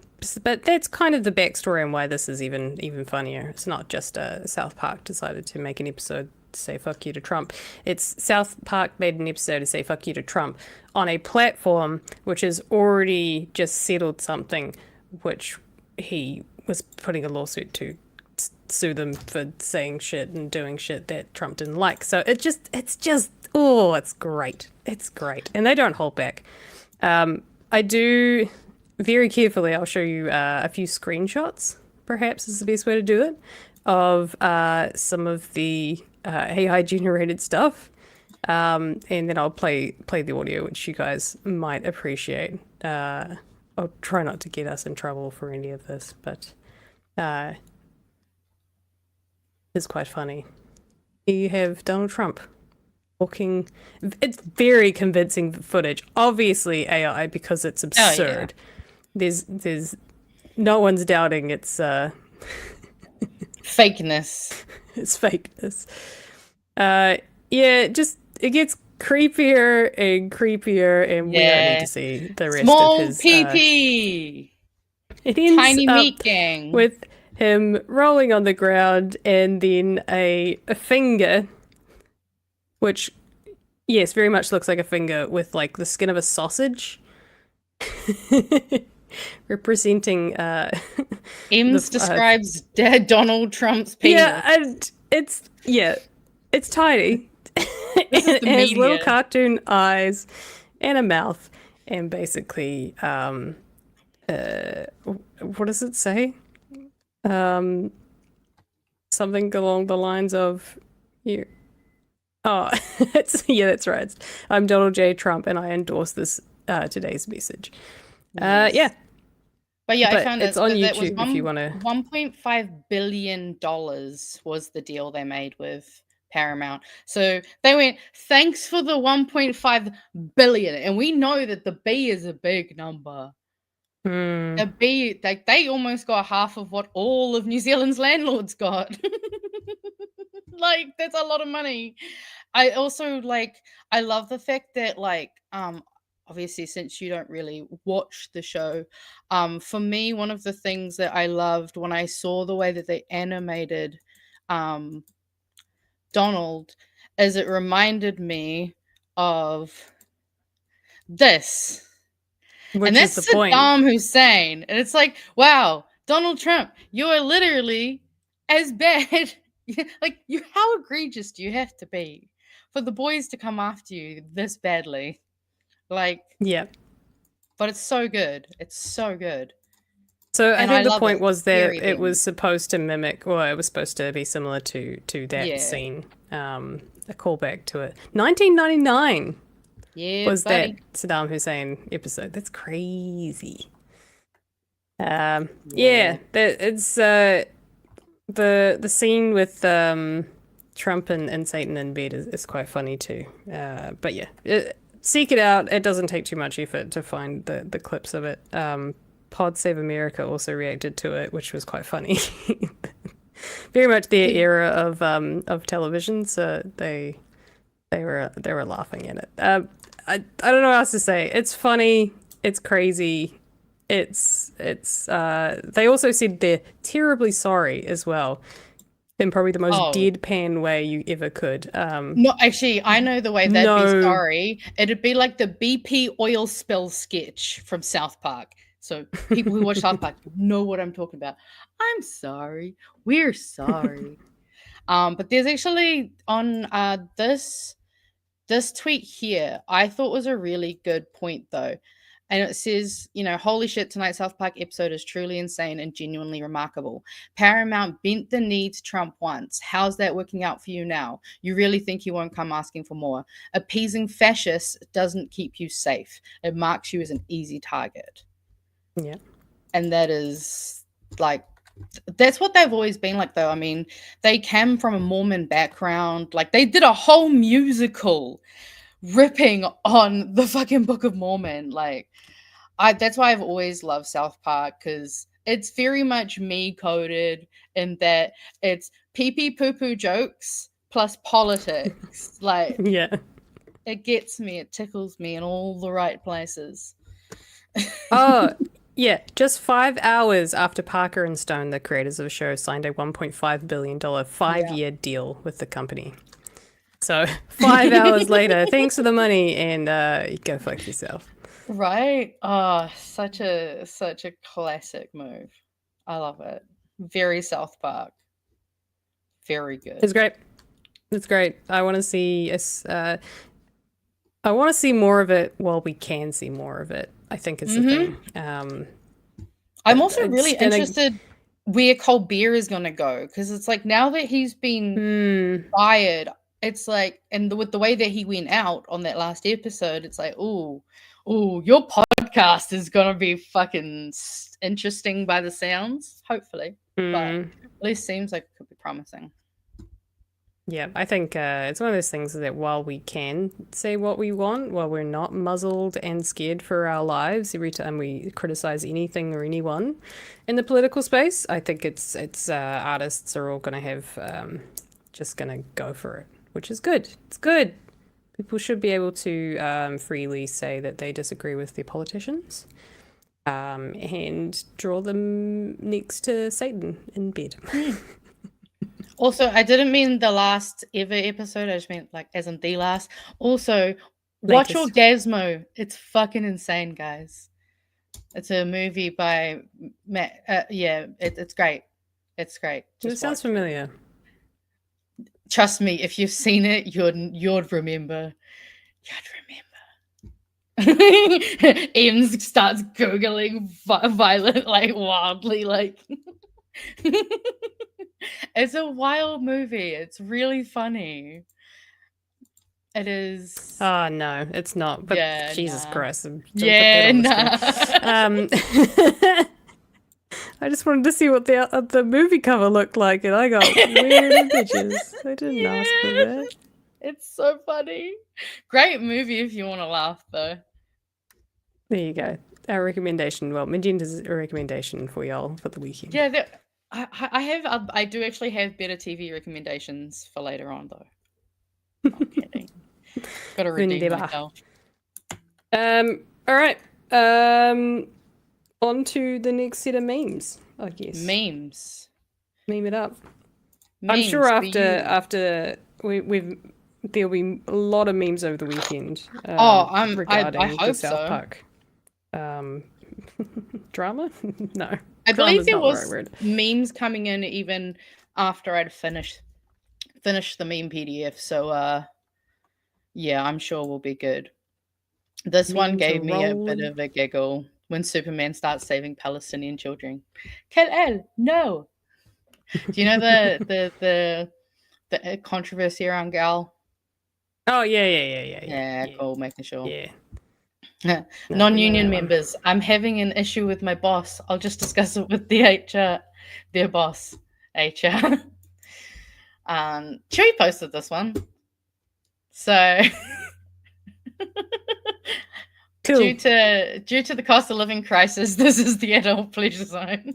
But that's kind of the backstory and why this is even funnier. It's not just South Park decided to make an episode say fuck you to Trump. It's South Park made an episode to say fuck you to Trump on a platform which has already just settled something, which he was putting a lawsuit to sue them for saying shit and doing shit that Trump didn't like. So it's great. It's great. And they don't hold back. I do very carefully, I'll show you a few screenshots, perhaps is the best way to do it, of some of the AI generated stuff. And then I'll play the audio, which you guys might appreciate. I'll try not to get us in trouble for any of this, but it's quite funny. You have Donald Trump walking. It's very convincing footage. Obviously AI, because it's absurd. There's no one's doubting it's fakeness. It's fakeness. It gets creepier and creepier, and we don't need to see the rest Small of his PP. It ends Tiny up meat gang. with him rolling on the ground and then a finger, which, yes, very much looks like a finger with like the skin of a sausage. Representing Eames describes dead Donald Trump's penis. Yeah, and it's tiny. It has little cartoon eyes and a mouth, and basically what does it say? Something along the lines of you. Oh, that's right. I'm Donald J. Trump, and I endorse this today's message. Yes. But yeah, but I found it's on YouTube if you want to. $1.5 billion was the deal they made with Paramount. So they went, thanks for the 1.5 billion. And we know that the B is a big number. The B, like they almost got half of what all of New Zealand's landlords got. Like, that's a lot of money. I also I love the fact that obviously, since you don't really watch the show, for me, one of the things that I loved when I saw the way that they animated Donald is it reminded me of this. Which and that's is the point. Saddam Hussein. And it's like, wow, Donald Trump, you are literally as bad. How egregious do you have to be for the boys to come after you this badly? Yeah. But it's so good. It's so good. So I think the point was that it was supposed to mimic, or it was supposed to be similar to that scene. A callback to it. 1999 was that Saddam Hussein episode. That's crazy. It's the scene with Trump and Satan in bed is quite funny too. But yeah. Seek it out. It doesn't take too much effort to find the clips of it. Pod Save America also reacted to it, which was quite funny. Very much their era of television, so they were laughing at it. I don't know what else to say. It's funny. It's crazy. It's they also said they're terribly sorry as well. In probably the most deadpan way you ever could. No, actually, I know the way they'd be sorry. It'd be like the BP oil spill sketch from South Park. So people who watch South Park know what I'm talking about. I'm sorry. We're sorry. But there's actually on this tweet here, I thought was a really good point though. And it says, holy shit, tonight's South Park episode is truly insane and genuinely remarkable. Paramount bent the knee to Trump once. How's that working out for you now? You really think he won't come asking for more? Appeasing fascists doesn't keep you safe. It marks you as an easy target. Yeah. And that is that's what they've always been like, though. I mean, they came from a Mormon background. They did a whole musical ripping on the fucking Book of Mormon. That's why I've always loved South Park, because it's very much me coded in that it's pee-pee poo-poo jokes plus politics. Yeah. It gets me, it tickles me in all the right places. Oh, yeah. Just 5 hours after Parker and Stone, the creators of the show, signed a $1.5 billion 5-year deal with the company. So 5 hours later, thanks for the money, and go fuck yourself. Right? Oh, such a classic move. I love it. Very South Park. Very good. It's great. It's great. I want to see us. I want to see more of it. Well, we can see more of it. I think is the thing. I'm also really it's gonna- interested where Colbert is gonna go, because it's like now that he's been fired, it's like, and with the way that he went out on that last episode, it's like, ooh, your podcast is gonna be fucking interesting by the sounds, hopefully. But at least seems like it could be promising. Yeah, I think it's one of those things that while we can say what we want, while we're not muzzled and scared for our lives every time we criticize anything or anyone in the political space, I think it's artists are all going to have just going to go for it, which is good. It's good. People should be able to freely say that they disagree with their politicians and draw them next to Satan in bed. Also, I didn't mean the last ever episode. I just meant like as in the last. Also, watch Orgasmo. It's fucking insane, guys. It's a movie by Matt. It's great. It's great. It sounds familiar. Trust me, if you've seen it, you'd remember. Ian starts googling violent, like wildly, like. It's a wild movie. It's really funny. It is. Oh no, it's not. But yeah, Jesus Christ! Yeah, I just wanted to see what the movie cover looked like, and I got weird images. I didn't ask for that. It's so funny. Great movie if you want to laugh, though. There you go. Our recommendation. Well, Magenta's a recommendation for y'all for the weekend. Yeah. I do actually have better TV recommendations for later on, though. Not kidding. Gotta redeem myself. All right. On to the next set of memes, I guess. Memes. Meme it up. Memes, I'm sure after there'll be a lot of memes over the weekend. Regarding I hope the South so. Park. Drama? No. I believe there was right memes coming in even after I'd finished the meme PDF. So yeah, I'm sure we'll be good. This one gave me a bit of a giggle when Superman starts saving Palestinian children. Kal-El, no. Do you know the controversy around Gal? Oh yeah. Yeah, cool, making sure. Yeah. Non-union members, I'm having an issue with my boss. I'll just discuss it with the HR, their boss, HR. Chewie posted this one. So cool. due to the cost of living crisis, this is the adult pleasure zone.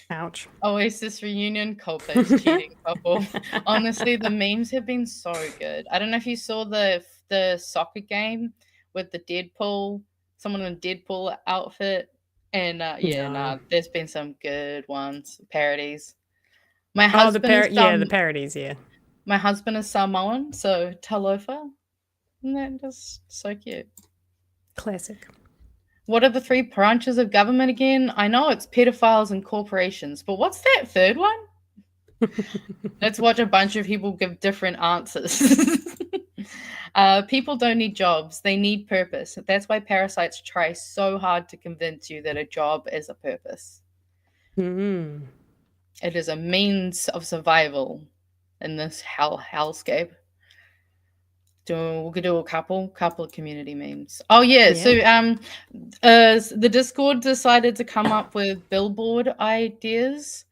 Ouch. Oasis reunion, cult-based cheating couple. Honestly, the memes have been so good. I don't know if you saw the soccer game with the Deadpool, someone in a Deadpool outfit. And there's been some good ones, parodies. My husband the parodies, yeah. My husband is Samoan, so talofa. Isn't that just so cute? Classic. What are the 3 branches of government again? I know it's pedophiles and corporations, but what's that third one? Let's watch a bunch of people give different answers. People don't need jobs. They need purpose. That's why parasites try so hard to convince you that a job is a purpose. Mm-hmm. It is a means of survival in this hellscape. We could do a couple of community memes. Oh yeah. So the Discord decided to come up with billboard ideas.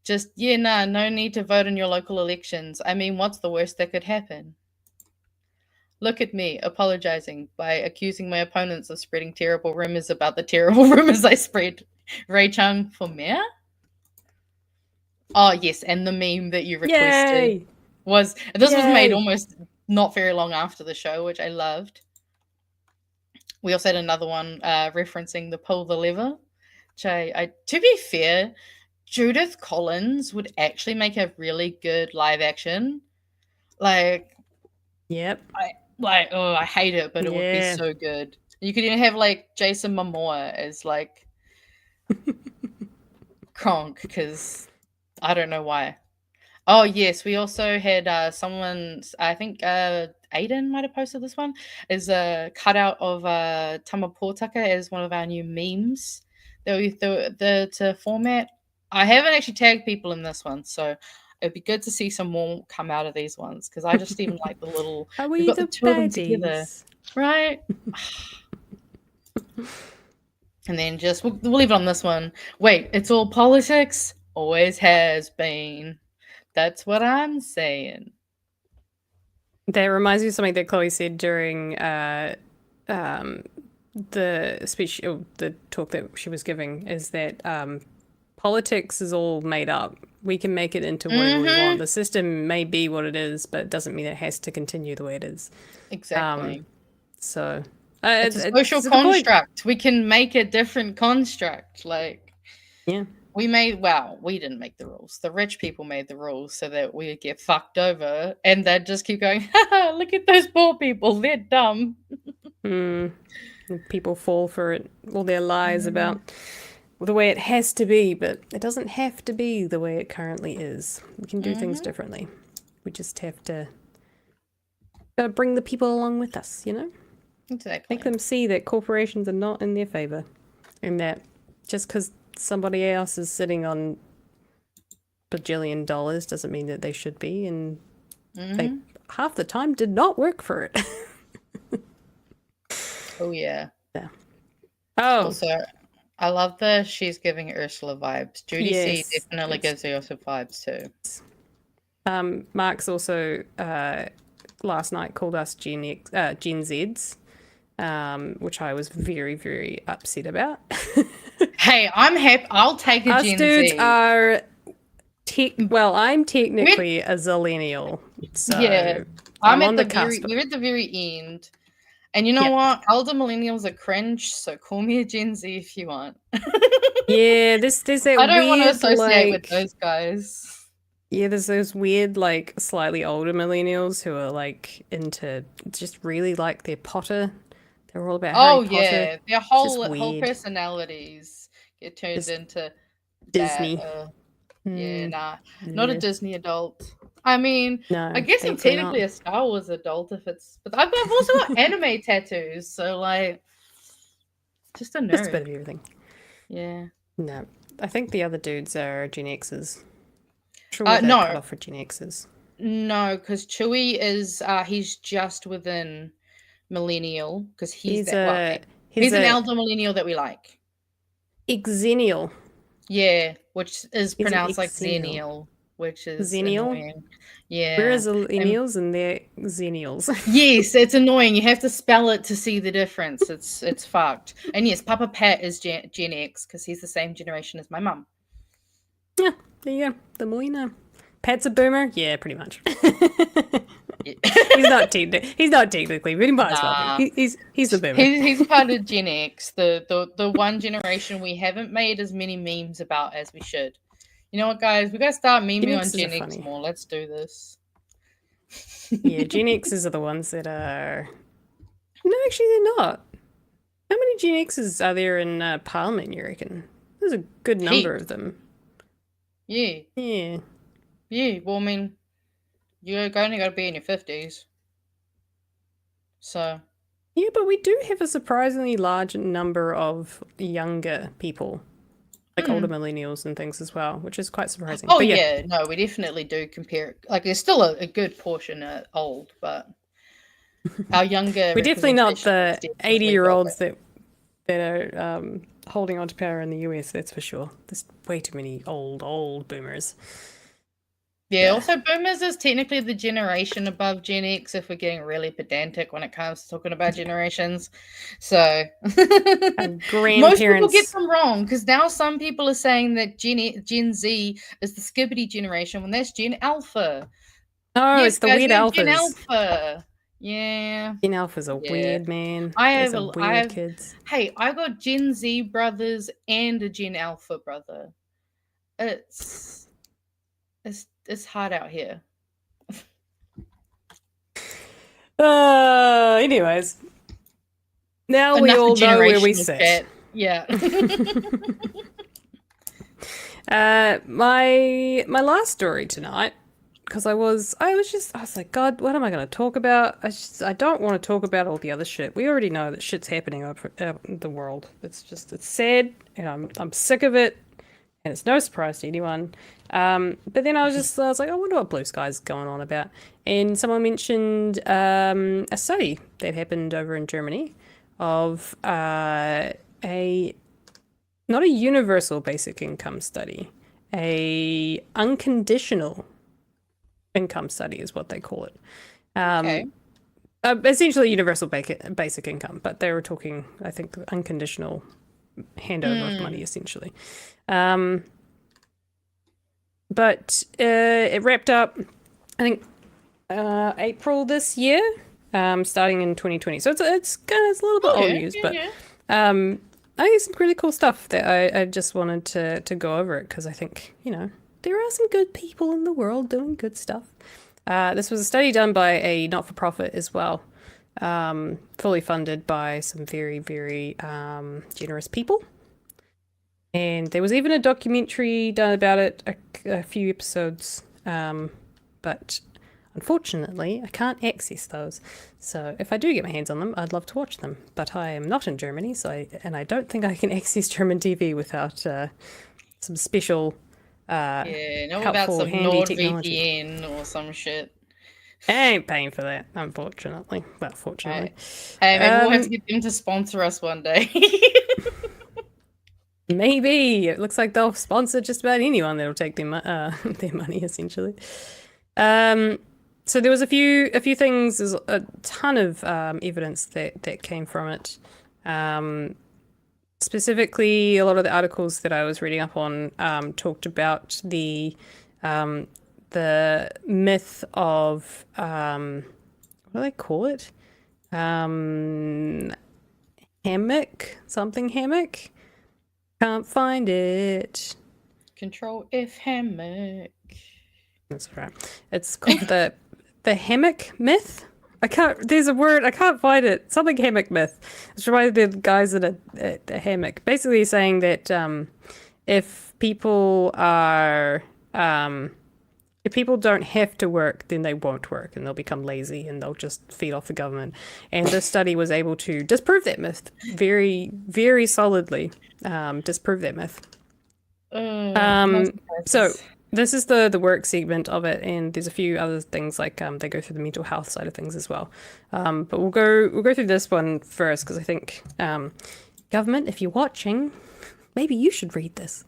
Just no need to vote in your local elections. I mean, what's the worst that could happen? Look at me apologizing by accusing my opponents of spreading terrible rumors about the terrible rumors I spread. Ray Chung for mayor? Oh yes, and the meme that you requested was made almost not very long after the show, which I loved. We also had another one referencing the pull the lever, which I to be fair, Judith Collins would actually make a really good live action. Like, Yep. I hate it, but it would be Yeah. so good. You could even have like Jason Momoa as like Kronk, because I don't know why. Oh yes, we also had someone. I think Aiden might have posted this one. Is a cutout of Tamapōtaka as one of our new memes that we to format. I haven't actually tagged people in this one, so it'd be good to see some more come out of these ones because I just even like the little. Are We've we got the the two of them together, baddies? right? And then just we'll leave it on this one. Wait, it's all politics. Always has been. That's what I'm saying. That reminds me of something that Chloe said during the speech, or the talk that she was giving, is that politics is all made up. We can make it into whatever we want. The system may be what it is, but it doesn't mean it has to continue the way it is. Exactly. So it's a social construct. We can make a different construct. Like, yeah. we didn't make the rules. The rich people made the rules so that we get fucked over, and they'd just keep going, haha, look at those poor people, they're dumb. People fall for it, all their lies about the way it has to be, but it doesn't have to be the way it currently is. We can do things differently. We just have to gotta bring the people along with us, you know? Exactly. Make them see that corporations are not in their favor, and that just because somebody else is sitting on bajillion dollars doesn't mean that they should be, and they half the time did not work for it. Oh yeah. Yeah. Oh, Also, I love the she's giving Ursula vibes. Judy C definitely gives Ursula vibes too. Mark's also last night called us Gen Zs, which I was very, very upset about. Hey, I'm happy. I'll take a Us Gen dudes Z. are I'm technically a zillennial, so Yeah, I'm at on the cusp. we're at the very end. And you know what? Elder millennials are cringe, so call me a Gen Z if you want. Yeah, there's that I don't want to weird, associate with like, those guys. yeah, there's those weird, like, slightly older millennials who are, like, into, just really like their Potter. They're all about Harry Potter. Yeah, their It's whole just weird. personalities get turned Just into Disney. Not a Disney adult. I mean, No, I guess I'm thankfully technically not. a Star Wars adult if it's, but I've also got anime tattoos, so like, just a nerd. Just a bit of everything. Yeah. No, I think the other dudes are Gen X's. Sure, No. cut off for Gen X's. No, because Chewie is he's just within millennial because he's an elder millennial that we like. Xennial. Yeah, which is He's pronounced like Xennial. Xennial, which is Xennial? annoying. Yeah. We're Xennials and they're Xennials. Yes, it's annoying. You have to spell it to see the difference. It's fucked. And yes, Papa Pat is Gen X because he's the same generation as my mum. Yeah, there you go. The more you know. Pat's a boomer? Yeah, pretty much. Yeah. He's not technically, but he might as well be. He's a boomer. He's part of Gen X, the one generation we haven't made as many memes about as we should. You know what, guys? We gotta start memeing on Gen X more. Let's do this. Yeah, Gen X's are the ones that are. No, actually, they're not. How many Gen X's are there in Parliament, you reckon? There's a good number of them. Yeah. Yeah. Yeah, well, I mean, you only got to be in your 50s. So. Yeah, but we do have a surprisingly large number of younger people. Like older millennials and things as well, which is quite surprising. Oh, but yeah, no, we definitely do compare. Like, there's still a good portion old, but our younger. We're definitely not the 80-year-olds that are holding on to power in the US, that's for sure. There's way too many old boomers. Yeah, also boomers is technically the generation above Gen X if we're getting really pedantic when it comes to talking about generations. So most people get them wrong because now some people are saying that Gen Z is the skibbity generation when that's Gen Alpha. Oh, yes, it's the weird alphas. Gen Alpha. Yeah. Gen Alphas are weird, man. I have kids. Hey, I got Gen Z brothers and a Gen Alpha brother. It's hard out here. Anyways. Now we all know where we Generational sit. chat. Yeah. My last story tonight, because I was like, God, what am I going to talk about? I don't want to talk about all the other shit. We already know that shit's happening over in the world. It's sad, and I'm sick of it, and it's no surprise to anyone. But then I was like, I wonder what Blue Sky's going on about. And someone mentioned a study that happened over in Germany of not a universal basic income study, a unconditional income study is what they call it. Okay. Essentially universal basic income, but they were talking, I think, unconditional handover of money, essentially. But it wrapped up, I think, April this year, starting in 2020. So it's a little bit old news, but I think it's some really cool stuff that I just wanted to go over it, because I think, there are some good people in the world doing good stuff. This was a study done by a not-for-profit as well, fully funded by some very, very generous people. And there was even a documentary done about it, a few episodes, but unfortunately I can't access those. So if I do get my hands on them, I'd love to watch them. But I am not in Germany, and I don't think I can access German TV without some special Know about helpful, some handy technology. NordVPN or some shit. I ain't paying for that, unfortunately. But fortunately. Hey, maybe we'll have to get them to sponsor us one day. Maybe. It looks like they'll sponsor just about anyone that'll take their money, essentially. So there was a few things. There's a ton of evidence that came from it. Specifically, a lot of the articles that I was reading up on talked about the myth of what do they call it? Hammock? Something hammock? Can't find it. Control F Hammock. That's right. It's called the hammock myth. There's a word, I can't find it. Something hammock myth. It's reminded me of the guys in a hammock. Basically saying that if people don't have to work, then they won't work, and they'll become lazy, and they'll just feed off the government. And this study was able to disprove that myth very, very solidly. Disprove that myth. So this is the work segment of it, and there's a few other things like they go through the mental health side of things as well. But we'll go through this one first, because I think government, if you're watching, maybe you should read this.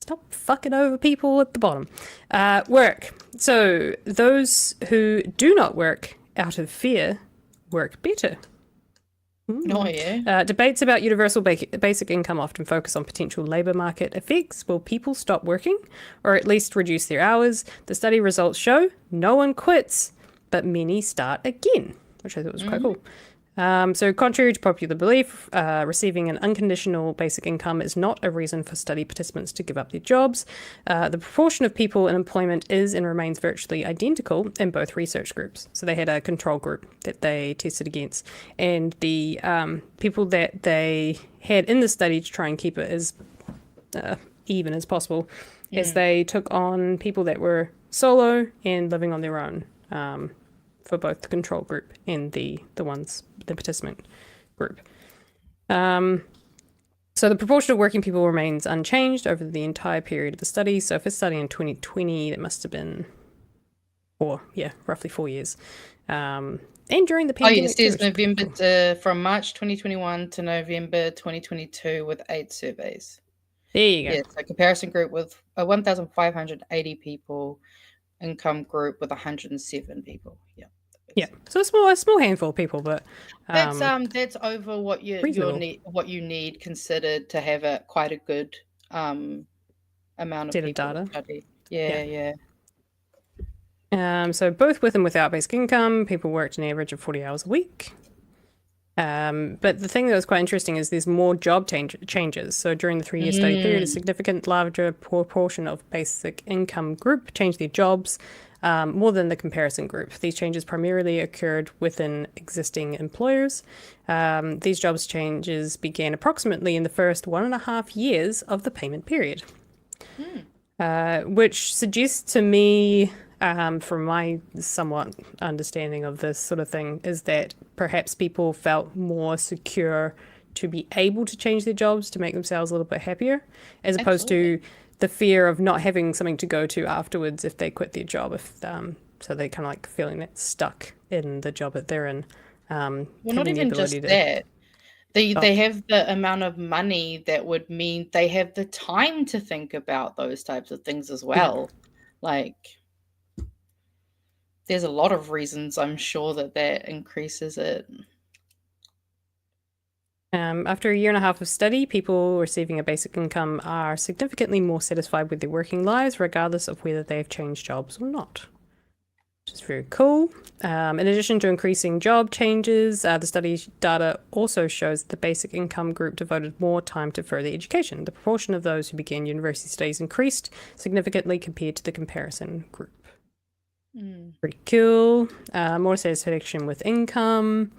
Stop fucking over people at the bottom. Work. So those who do not work out of fear work better. Oh, yeah. Debates about universal basic income often focus on potential labour market effects. Will people stop working, or at least reduce their hours? The study results show no one quits, but many start again, which I thought was quite cool. So contrary to popular belief, receiving an unconditional basic income is not a reason for study participants to give up their jobs. The proportion of people in employment is and remains virtually identical in both research groups. So they had a control group that they tested against, and the people that they had in the study to try and keep it as even as possible, as they took on people that were solo and living on their own. For both the control group and the participant group. So the proportion of working people remains unchanged over the entire period of the study. So if it's studying in 2020, that must have been roughly 4 years. And during the pandemic. Oh, yes, November from March 2021 to November 2022 with 8 surveys. There you go. Yeah, so comparison group with 1,580 people, income group with 107 people. Yeah. Yeah, so a small handful of people, but that's over what you need considered to have quite a good amount of set people of data. Study. Yeah. So both with and without basic income, people worked an average of 40 hours a week. But the thing that was quite interesting is there's more job changes. So during the 3-year study period, a significant larger proportion of basic income group changed their jobs. more than the comparison group. These changes primarily occurred within existing employers. These jobs changes began approximately in the first 1.5 years of the payment period, which suggests to me, from my somewhat understanding of this sort of thing, is that perhaps people felt more secure to be able to change their jobs to make themselves a little bit happier, as opposed to the fear of not having something to go to afterwards if they quit their job. So they kind of like feeling that stuck in the job that they're in. Well, not even just that. They have the amount of money that would mean they have the time to think about those types of things as well. Like, there's a lot of reasons I'm sure that increases it. After 1.5 years of study, people receiving a basic income are significantly more satisfied with their working lives, regardless of whether they have changed jobs or not, which is very cool. In addition to increasing job changes, the study data also shows that the basic income group devoted more time to further education. The proportion of those who began university studies increased significantly compared to the comparison group. Pretty cool. More satisfaction with income.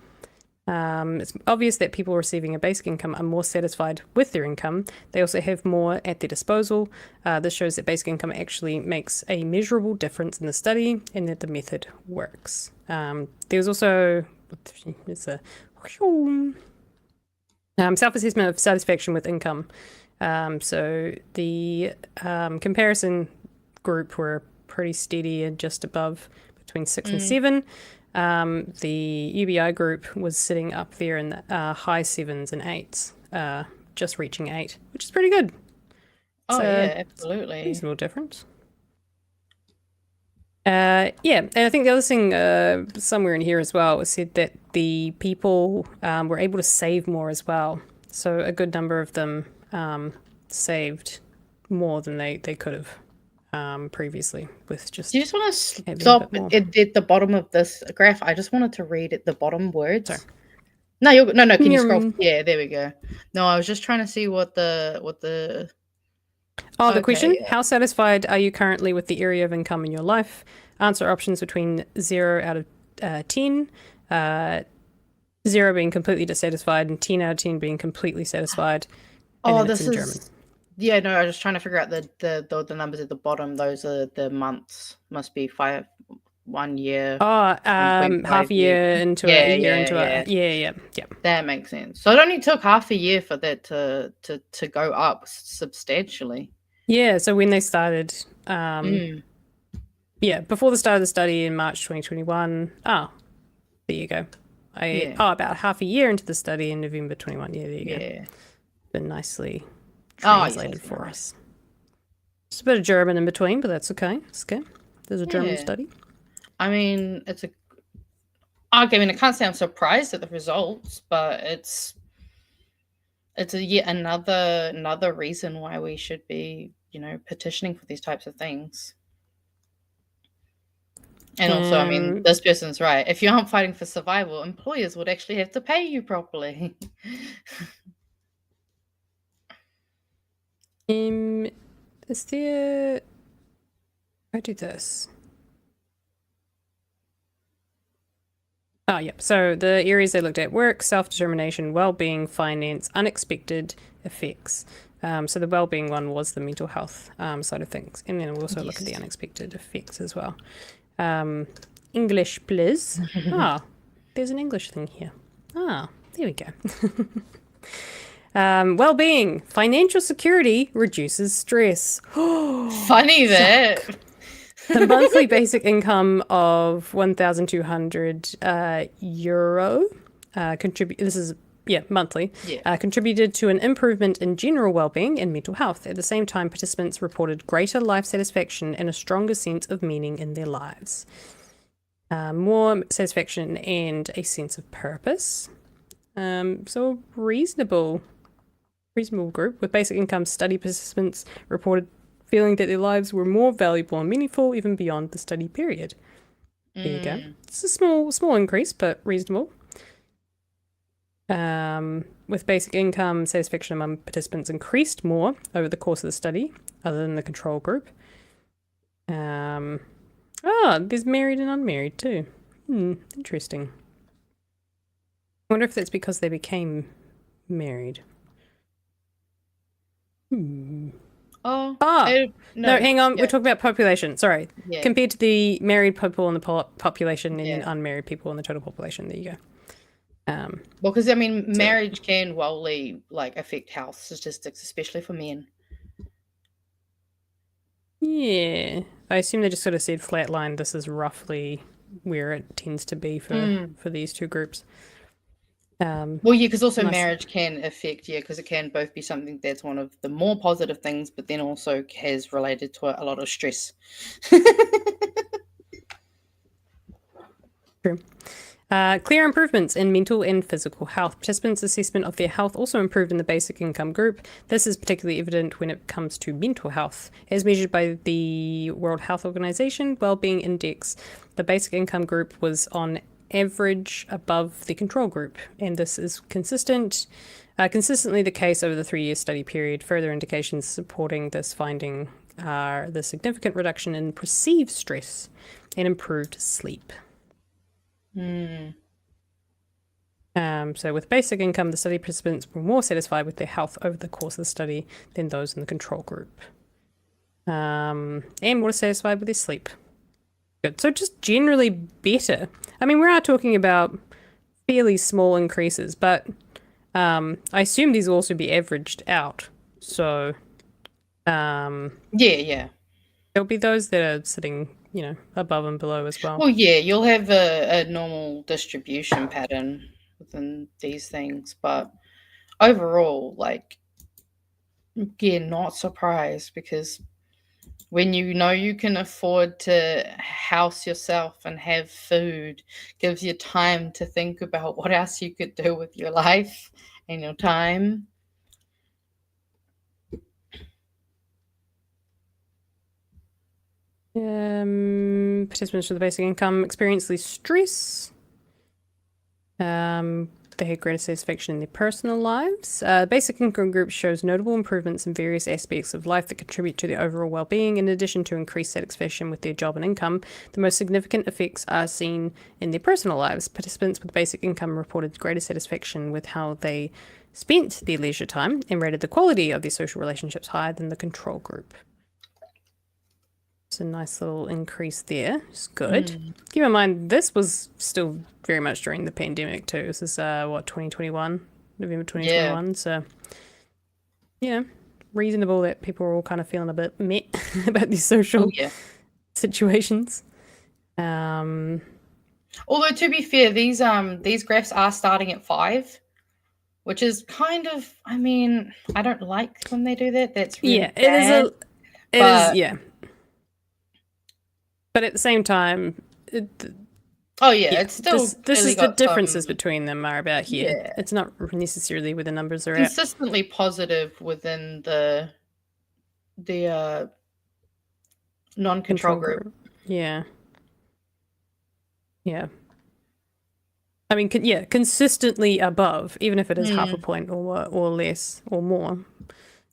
It's obvious that people receiving a basic income are more satisfied with their income. They also have more at their disposal. This shows that basic income actually makes a measurable difference in the study and that the method works. There's also self-assessment of satisfaction with income. So the comparison group were pretty steady and just above between 6 and 7. The UBI group was sitting up there in the high 7s and 8s, just reaching 8, which is pretty good. Oh, yeah, absolutely. Reasonable difference. And I think the other thing somewhere in here as well was said that the people were able to save more as well. So a good number of them saved more than they could have. Previously with just... Do you just want to stop at the bottom of this graph? I just wanted to read at the bottom words. Sorry. No, can you scroll? Yeah, there we go. No, I was just trying to see what the the question: how satisfied are you currently with the area of income in your life? Answer options between 0 out of 10, 0 being completely dissatisfied and 10 out of 10 being completely satisfied. And this is in is German. Yeah, no, I was just trying to figure out the numbers at the bottom. Those are the months. Must be 1 year. Half a year into a year into a... Yeah. That makes sense. So it only took half a year for that to go up substantially. Yeah, so when they started... before the start of the study in March 2021... there you go. About half a year into the study in November 21. Yeah, there you go. Been nicely... translated for us. Just a bit of German in between, but that's okay. It's okay. There's a German study. I mean, I can't say I'm surprised at the results, but it's yet another reason why we should be, petitioning for these types of things. And also, I mean, this person's right. If you aren't fighting for survival, employers would actually have to pay you properly. Is there... I do this. So the areas they looked at: work, self-determination, well-being, finance, unexpected effects. So the well-being one was the mental health side of things. And then we'll also look at the unexpected effects as well. English, please. There's an English thing here. There we go. Well-being. Financial security reduces stress. Funny that. The monthly basic income of €1,200 contributed to an improvement in general well-being and mental health. At the same time, participants reported greater life satisfaction and a stronger sense of meaning in their lives. More satisfaction and a sense of purpose. So reasonable group. With basic income, study participants reported feeling that their lives were more valuable and meaningful even beyond the study period. There you go. It's a small increase, but reasonable. With basic income, satisfaction among participants increased more over the course of the study, other than the control group. Oh, there's married and unmarried too. Interesting. I wonder if that's because they became married. Oh, No, hang on. yeah, We're talking about population. Sorry. yeah. Compared to the married people in the population and Yeah. unmarried people in the total population. There you go. Well, because I mean, marriage can wildly like affect health statistics, especially for men. Yeah. I assume they just sort of said flatline. This is roughly where it tends to be for these two groups. Well, yeah, because also Nice. marriage can affect, because it can both be something that's one of the more positive things, but then also has related to a lot of stress. True. Clear improvements in mental and physical health. Participants' assessment of their health also improved in the basic income group. This is particularly evident when it comes to mental health. As measured by the World Health Organization Wellbeing Index, the basic income group was on average above the control group, and this is consistently the case over the 3-year study period. Further indications supporting this finding are the significant reduction in perceived stress and improved sleep. So with basic income, the study participants were more satisfied with their health over the course of the study than those in the control group. And more satisfied with their sleep. Good. So just generally better. I mean, we are talking about fairly small increases, but I assume these will also be averaged out. So Yeah. there'll be those that are sitting, above and below as well. Well, yeah, you'll have a normal distribution pattern within these things, but overall, like, yeah, not surprised, because when you know you can afford to house yourself and have food, gives you time to think about what else you could do with your life and your time. Participants with the basic income experience less stress. They had greater satisfaction in their personal lives. Basic income group shows notable improvements in various aspects of life that contribute to their overall well-being. In addition to increased satisfaction with their job and income, the most significant effects are seen in their personal lives. Participants with basic income reported greater satisfaction with how they spent their leisure time and rated the quality of their social relationships higher than the control group. It's a nice little increase there. It's good. Keep in mind, this was still very much during the pandemic too. This is 2021, November 2021. Yeah. So yeah, reasonable that people are all kind of feeling a bit meh about these social situations. Although to be fair, these graphs are starting at 5, which is kind of, I mean, I don't like when they do that. That's really bad. It is. But at the same time, it's still. This is the differences between them are about here. Yeah. It's not necessarily where the numbers are consistently positive within the non-control group. Yeah. I mean, consistently above, even if it is half a point or less or more.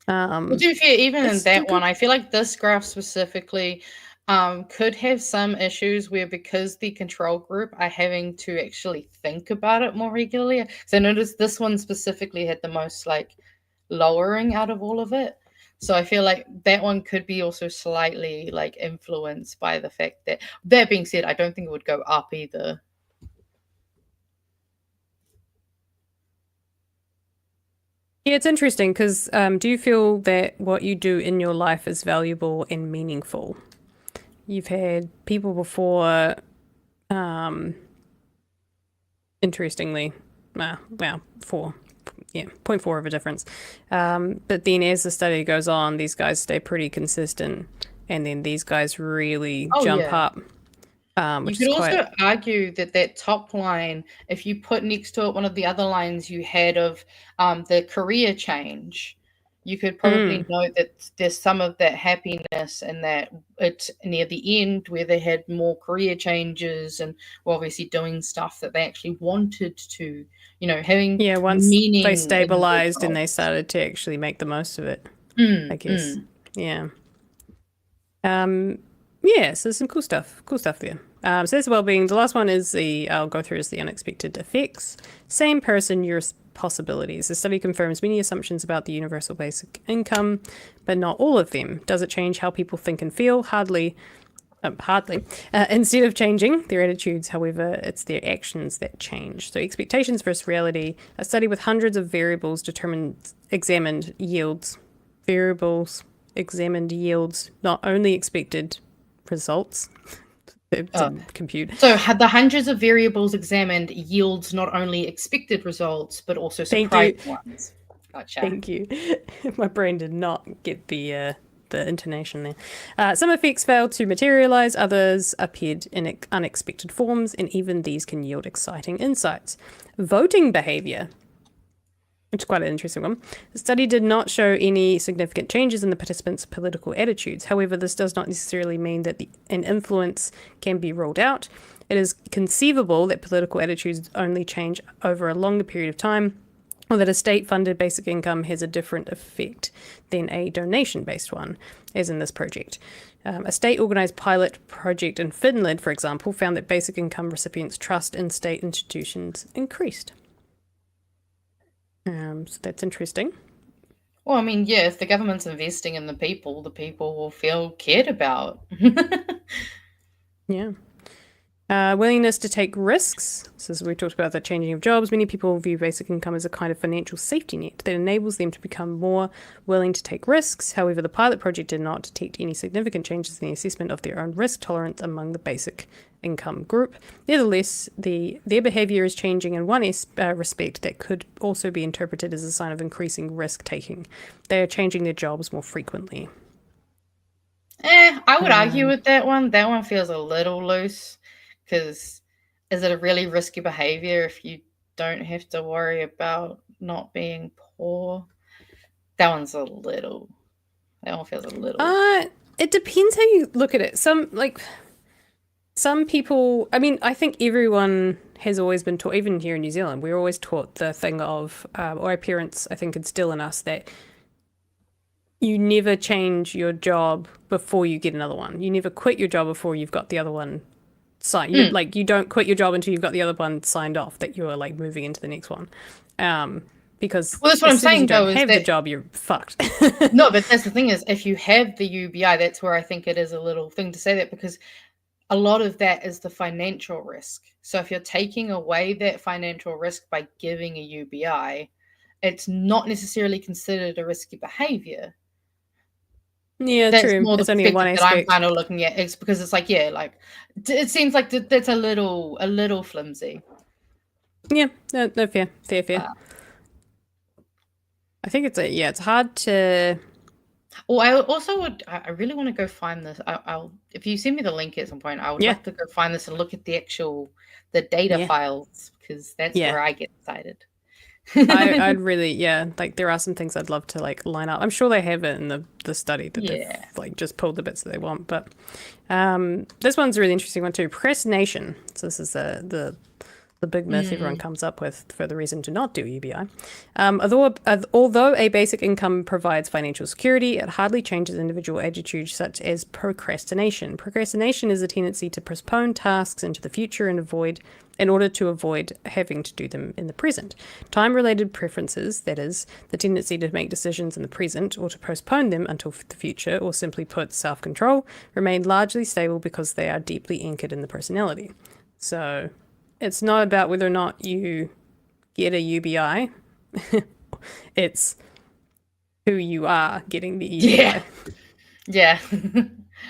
Well, to be fair, even in that one, I feel like this graph specifically could have some issues where, because the control group are having to actually think about it more regularly. Because I noticed this one specifically had the most like lowering out of all of it. So I feel like that one could be also slightly like influenced by the fact that being said, I don't think it would go up either. Yeah, it's interesting because do you feel that what you do in your life is valuable and meaningful? You've had people before, interestingly, 0.4 of a difference. But then as the study goes on, these guys stay pretty consistent, and then these guys really jump up. You could also argue that top line, if you put next to it one of the other lines you had of the career change, you could probably note that there's some of that happiness, and that it's near the end where they had more career changes and were obviously doing stuff that they actually wanted to, having once meaning. They stabilized and they started to actually make the most of it, I guess. Yeah. Yeah, so some cool stuff there. So that's well-being. The last one is I'll go through is the unexpected effects. Same person, your possibilities. The study confirms many assumptions about the universal basic income, but not all of them. Does it change how people think and feel? Hardly. Instead of changing their attitudes, however, it's their actions that change. So expectations versus reality. A study with hundreds of variables examined yields, not only expected results. Compute. So had the hundreds of variables examined yields not only expected results, but also surprise ones. Gotcha. Thank you. My brain did not get the intonation there. Some effects failed to materialize, others appeared in unexpected forms, and even these can yield exciting insights. Voting behavior, which is quite an interesting one. The study did not show any significant changes in the participants' political attitudes. However, this does not necessarily mean that an influence can be ruled out. It is conceivable that political attitudes only change over a longer period of time, or that a state-funded basic income has a different effect than a donation-based one, as in this project. A state-organised pilot project in Finland, for example, found that basic income recipients' trust in state institutions increased. So that's interesting. Well, I mean, yeah, if the government's investing in the people will feel cared about. Yeah. Willingness to take risks. So as we talked about the changing of jobs, many people view basic income as a kind of financial safety net that enables them to become more willing to take risks. However, the pilot project did not detect any significant changes in the assessment of their own risk tolerance among the basic income group. Nevertheless, their behaviour is changing in one respect that could also be interpreted as a sign of increasing risk-taking. They are changing their jobs more frequently. I would argue with that one. That one feels a little loose. Because is it a really risky behavior if you don't have to worry about not being poor? That one feels a little. It depends how you look at it. Some people, I mean, I think everyone has always been taught, even here in New Zealand, we're always taught the thing of, or our parents, I think, instill in us that you never change your job before you get another one. You never quit your job before you've got the other one signed. You don't quit your job until you've got the other one signed off that you're like moving into the next one. Because that's what I'm saying, though. Have the job, you're fucked. No, but that's the thing is, if you have the UBI, that's where I think it is a little thing to say that, because a lot of that is the financial risk. So if you're taking away that financial risk by giving a UBI, it's not necessarily considered a risky behavior. Yeah, that's true. More it's the only one that aspect. I'm kind of looking at. It's because it's like, yeah, like it seems like that's a little flimsy. Yeah, no, fair. I think it's hard to. Well, I really want to go find this. I'll if you send me the link at some point, I would like to go find this and look at the data files, because that's where I get excited. I'd really, like there are some things I'd love to like line up. I'm sure they have it in the study that they've like just pulled the bits that they want. But this one's a really interesting one too. Procrastination. So this is the big myth everyone comes up with for the reason to not do UBI. Although a basic income provides financial security, it hardly changes individual attitudes such as procrastination. Procrastination is a tendency to postpone tasks into the future in order to avoid having to do them in the present. Time-related preferences, that is, the tendency to make decisions in the present or to postpone them until the future, or simply put, self-control, remain largely stable because they are deeply anchored in the personality. So it's not about whether or not you get a UBI. It's who you are getting the UBI. Yeah.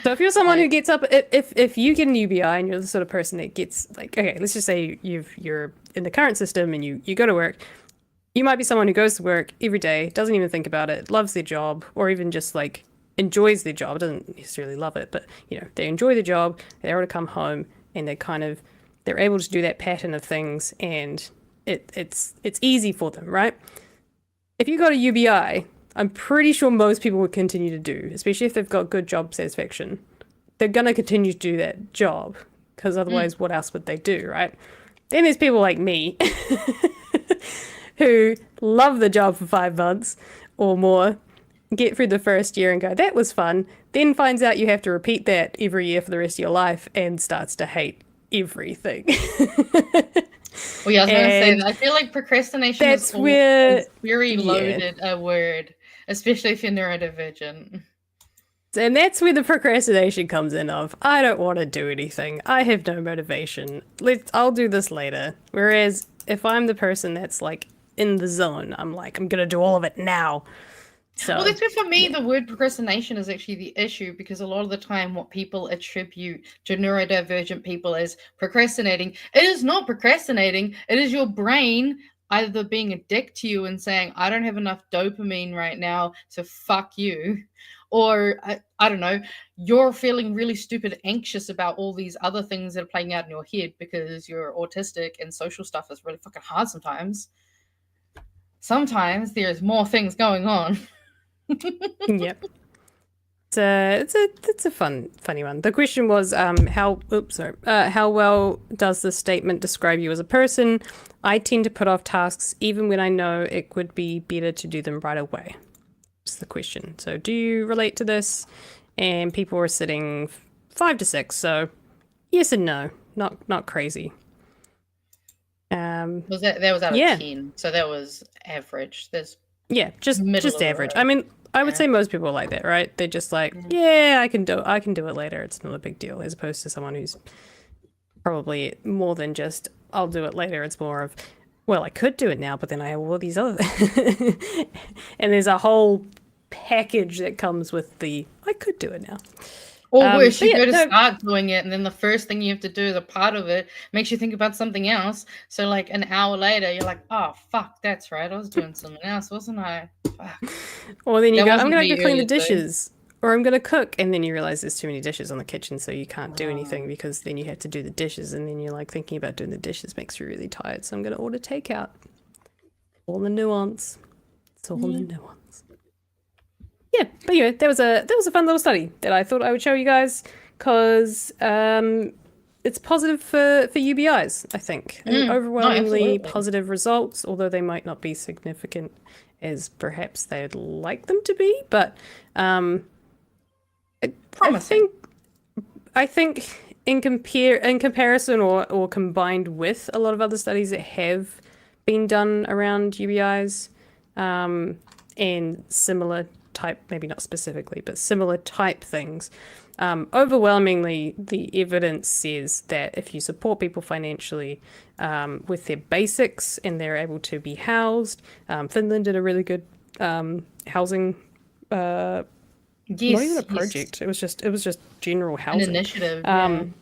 So if you're someone who gets up, if you get an UBI and you're the sort of person that gets like, okay, let's just say you're in the current system and you go to work, you might be someone who goes to work every day, doesn't even think about it, loves their job, or even just like enjoys their job, doesn't necessarily love it, but they enjoy the job, they're able to come home and they're able to do that pattern of things, and it's easy for them, right? If you got a UBI, I'm pretty sure most people would continue to do, especially if they've got good job satisfaction. They're going to continue to do that job, because otherwise what else would they do, right? Then there's people like me who love the job for 5 months or more get through the first year and go, that was fun, then finds out you have to repeat that every year for the rest of your life and starts to hate everything. Well, yeah, I was going to say And that. I feel like procrastination that's is where, very yeah. loaded a word, especially if you're neurodivergent. And that's where the procrastination comes in of, I don't want to do anything. I have no motivation. I'll do this later. Whereas if I'm the person that's like in the zone, I'm like, I'm going to do all of it now. So, Well, that's where for me, the word procrastination is actually the issue, because a lot of the time what people attribute to neurodivergent people as procrastinating, it is not procrastinating. It is your brain either being a dick to you and saying, I don't have enough dopamine right now, so fuck you. Or, I don't know, you're feeling really stupid anxious about all these other things that are playing out in your head because you're autistic and social stuff is really fucking hard sometimes. Sometimes there's more things going on. Yep. It's a funny one. The question was how well does this statement describe you as a person? I tend to put off tasks even when I know it would be better to do them right away. That's the question. So do you relate to this? And people were sitting 5 to 6, so yes and no. Not crazy. That was out of 10, so that was average. There's just average. I mean, I would say most people are like that, right? They're just like, yeah, I can do it later. It's not a big deal, as opposed to someone who's probably more than just, I'll do it later. It's more of, well, I could do it now, but then I have all these other and there's a whole package that comes with the, I could do it now. Or worse, you go to start doing it, and then the first thing you have to do as a part of it makes you think about something else. So, like, an hour later, you're like, oh, fuck, that's right. I was doing something else, wasn't I? Fuck. Or then you go, I'm going to go clean the dishes. Or I'm going to cook. And then you realize there's too many dishes on the kitchen, so you can't do anything because then you have to do the dishes. And then you're like, thinking about doing the dishes makes you really tired. So I'm going to order takeout. All the nuance. It's all the nuance. Yeah, but anyway, that was a fun little study that I thought I would show you guys because it's positive for UBIs, I think. Overwhelmingly positive results, although they might not be significant as perhaps they'd like them to be. But I think in comparison or combined with a lot of other studies that have been done around UBIs and similar type, maybe not specifically, but similar type things. Overwhelmingly, the evidence says that if you support people financially with their basics and they're able to be housed, Finland did a really good housing. Not even a project. It was just general housing. An initiative.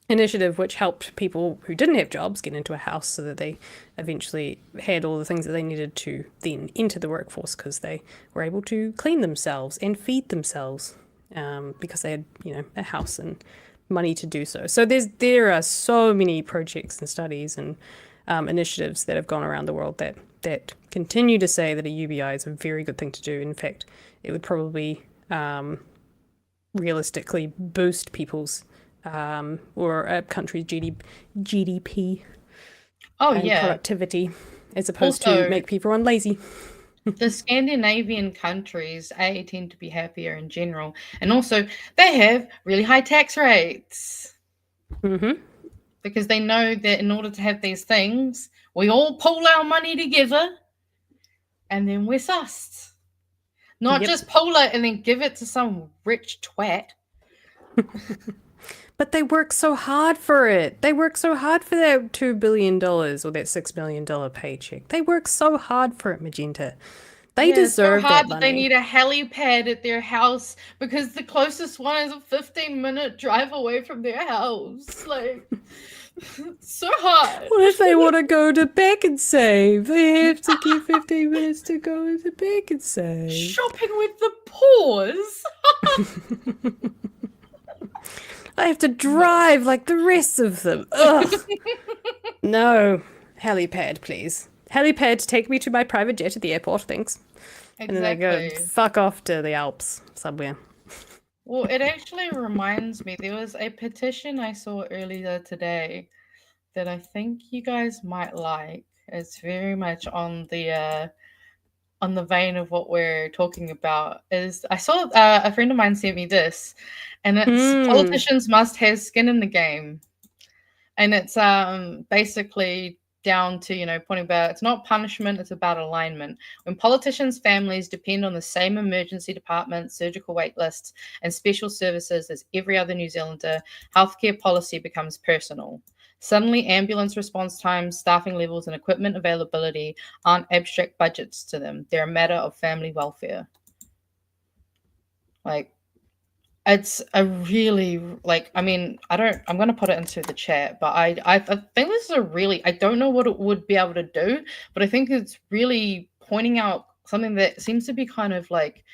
Initiative which helped people who didn't have jobs get into a house so that they eventually had all the things that they needed to then enter the workforce because they were able to clean themselves and feed themselves because they had, a house and money to do so. So there are so many projects and studies and initiatives that have gone around the world that continue to say that a UBI is a very good thing to do. In fact, it would probably realistically boost people's or a country's GDP and productivity, as opposed to make people lazy. The Scandinavian countries, tend to be happier in general. And also, they have really high tax rates. Mm-hmm. Because they know that in order to have these things, we all pool our money together and then we're sussed. Not just pool it and then give it to some rich twat. But they work so hard for it. They work so hard for that $2 billion or that $6 million paycheck. They work so hard for it, Magenta. They deserve so hard that money. They need a helipad at their house because the closest one is a 15-minute drive away from their house. Like, so hard. What if they want to go to Back and Save? They have to keep 15 minutes to go to Back and Save. Shopping with the paws. I have to drive like the rest of them. Ugh. No. Helipad, please. Helipad to take me to my private jet at the airport, thanks. Exactly. And then I go fuck off to the Alps somewhere. Well, it actually reminds me, there was a petition I saw earlier today that I think you guys might like. It's very much on the on the vein of what we're talking about is I saw a friend of mine sent me this, and it's politicians must have skin in the game, and it's basically down to, pointing about it's not punishment, it's about alignment. When politicians' families depend on the same emergency department, surgical wait lists, and special services as every other New Zealander, healthcare policy becomes personal. Suddenly, ambulance response times, staffing levels, and equipment availability aren't abstract budgets to them. They're a matter of family welfare. Like, it's a really, I'm going to put it into the chat, but I think this is I don't know what it would be able to do, but I think it's really pointing out something that seems to be kind of like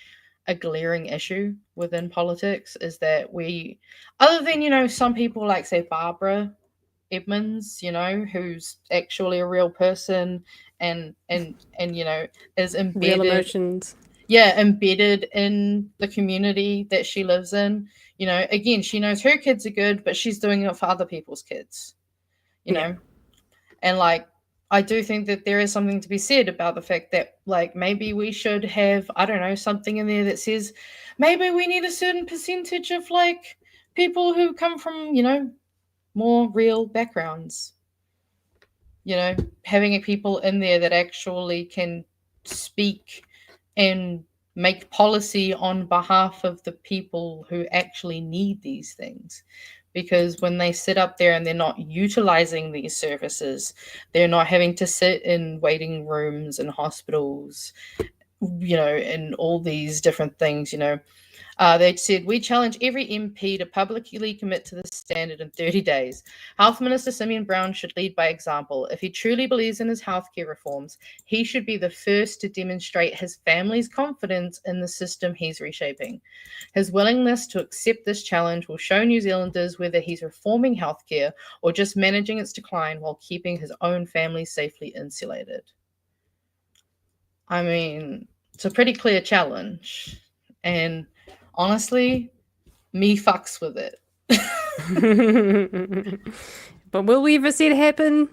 a glaring issue within politics, is that we, other than, some people like, say, Barbara Edmonds, who's actually a real person and is embedded. Real emotions. Yeah, embedded in the community that she lives in. Again, she knows her kids are good, but she's doing it for other people's kids, know? And I do think that there is something to be said about the fact that maybe we should have, I don't know, something in there that says maybe we need a certain percentage of people who come from, more real backgrounds, having people in there that actually can speak and make policy on behalf of the people who actually need these things. Because when they sit up there and they're not utilizing these services, they're not having to sit in waiting rooms and hospitals, and all these different things, They said, we challenge every MP to publicly commit to this standard in 30 days. Health Minister Simeon Brown should lead by example. If he truly believes in his healthcare reforms, he should be the first to demonstrate his family's confidence in the system he's reshaping. His willingness to accept this challenge will show New Zealanders whether he's reforming healthcare or just managing its decline while keeping his own family safely insulated. I mean, it's a pretty clear challenge. And honestly, me fucks with it. But will we ever see it happen?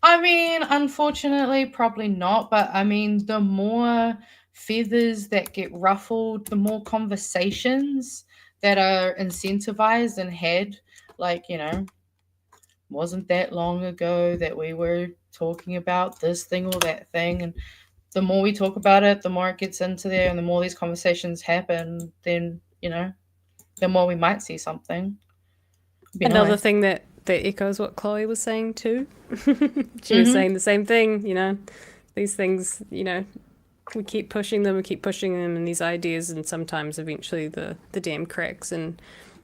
I mean, unfortunately, probably not. But I mean, the more feathers that get ruffled, the more conversations that are incentivized and had. Wasn't that long ago that we were talking about this thing or that thing? And the more we talk about it, the more it gets into there, and the more these conversations happen, then, the more we might see something. Another thing that echoes what Chloe was saying too. She was saying the same thing, these things, we keep pushing them, and these ideas, and sometimes eventually the dam cracks and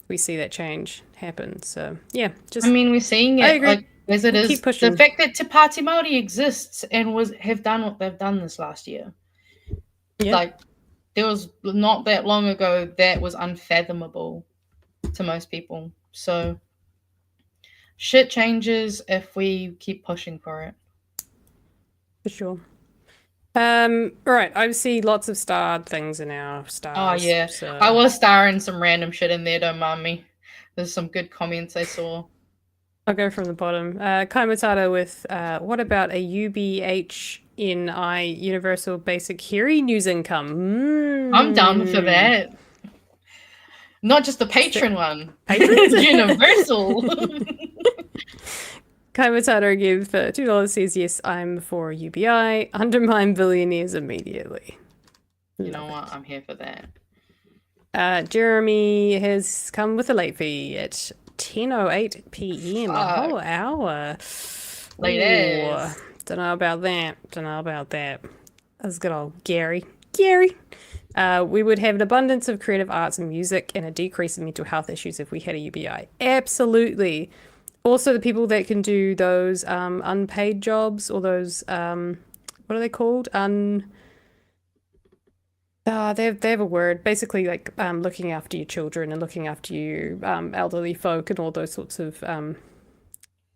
we see that change happen. So, yeah. We're seeing it. I agree. As it we'll is, keep pushing. The fact that Te Pāti Māori exists and have done what they've done this last year. Yeah. There was not that long ago that was unfathomable to most people. So shit changes if we keep pushing for it. For sure. Right, I see lots of starred things in our stars. Oh yeah, so. I was starring some random shit in there, don't mind me. There's some good comments I saw. I'll go from the bottom. Kai Matata with, what about a UBHNI Universal Basic Hearing News Income? I'm down for that. Not just the patron one. Patrons? Universal. Kai Matata give $2 says, yes, I'm for UBI. Undermine billionaires immediately. You know what? I'm here for that. Jeremy has come with a late fee at 10:08 p.m. A whole hour. Ladies. Don't know about that. That's good old Gary. We would have an abundance of creative arts and music and a decrease in mental health issues if we had a UBI. Absolutely. Also, the people that can do those unpaid jobs, or those, what are they called? They have a word, basically looking after your children and looking after you elderly folk and all those sorts of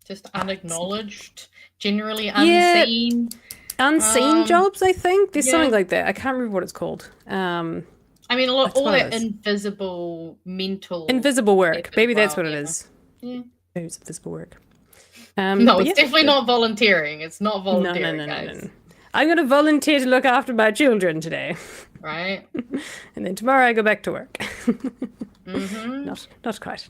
just unacknowledged, generally unseen. Unseen jobs, I think. There's something like that. I can't remember what it's called. All that invisible work. Maybe that's what it is. Yeah. Maybe it's invisible work. No, it's definitely not volunteering. It's not volunteering, guys. I'm going to volunteer to look after my children today. Right? And then tomorrow I go back to work. Not quite.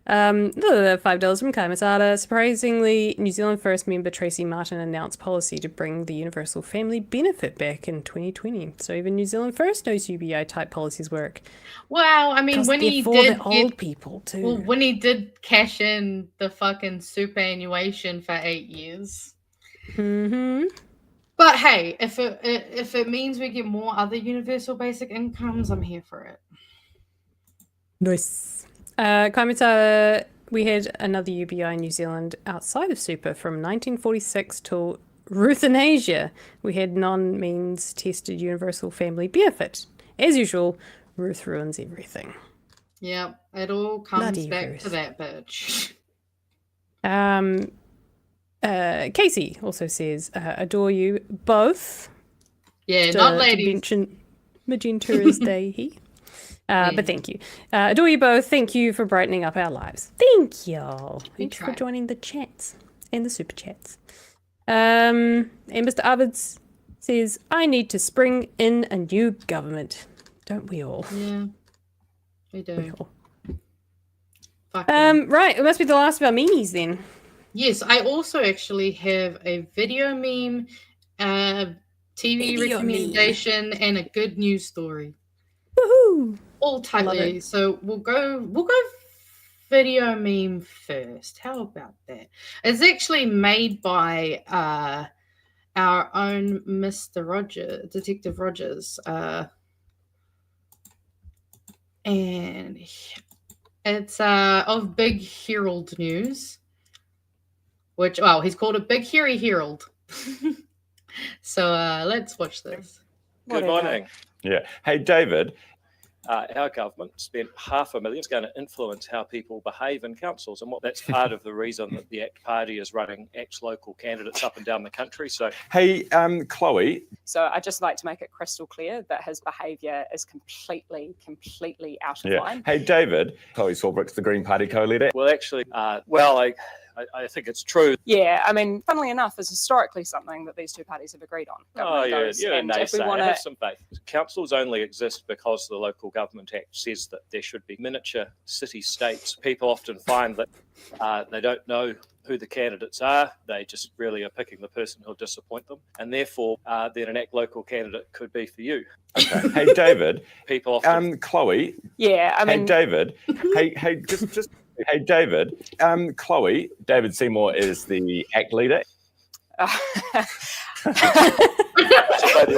$5 from Kaimasada. Surprisingly, New Zealand First member Tracy Martin announced policy to bring the universal family benefit back in 2020. So even New Zealand First knows UBI type policies work. Well, I mean, when he for did the old people too. Well, when he did cash in the fucking superannuation for 8 years. Mm-hmm. But hey, if it means we get more other universal basic incomes, I'm here for it. Nice. Kaimata, we had another UBI in New Zealand outside of super from 1946 till euthanasia. We had non-means tested universal family benefit. As usual, Ruth ruins everything. Yep, it all comes Bloody back Ruth. to that bitch. Casey also says, adore you both. Yeah, not ladies. To mention Magenta is day. But thank you. Adore you both. Thank you for brightening up our lives. Thank you. Thanks for joining the chats and the super chats. And Mr. Arvids says, I need to spring in a new government. Don't we all? Yeah, we do. We all. Fuck them. Right, it must be the last of our memes then. Yes, I also actually have a video meme, TV Video recommendation, and a good news story. Woohoo! All tightly. So we'll go video meme first. How about that? It's actually made by our own Mr. Rogers, Detective Rogers. And it's of Big Herald News. Which, well, he's called a Big Hairy Herald. So let's watch this. Good morning. Yeah. Hey, David. Our government spent $500,000. It's going to influence how people behave in councils, and that's part of the reason that the ACT Party is running ACT local candidates up and down the country. So, hey, Chloe. So I'd just like to make it crystal clear that his behaviour is completely out of line. Hey, David. Chlöe Swarbrick's the Green Party co-leader. well, actually, I think it's true. Yeah, I mean, funnily enough, is historically something that these two parties have agreed on. Oh, yeah, goes, you're a and if we naysayer. wanna- Have some faith. Councils only exist because the Local Government Act says that there should be miniature city-states. People often find that they don't know who the candidates are. They just really are picking the person who'll disappoint them. And therefore, then an ACT local candidate could be for you. Okay. Hey, David. People often... Chloe. Yeah, I mean... Hey, David. hey, just... Hey, David. Chloe. David Seymour is the ACT leader. the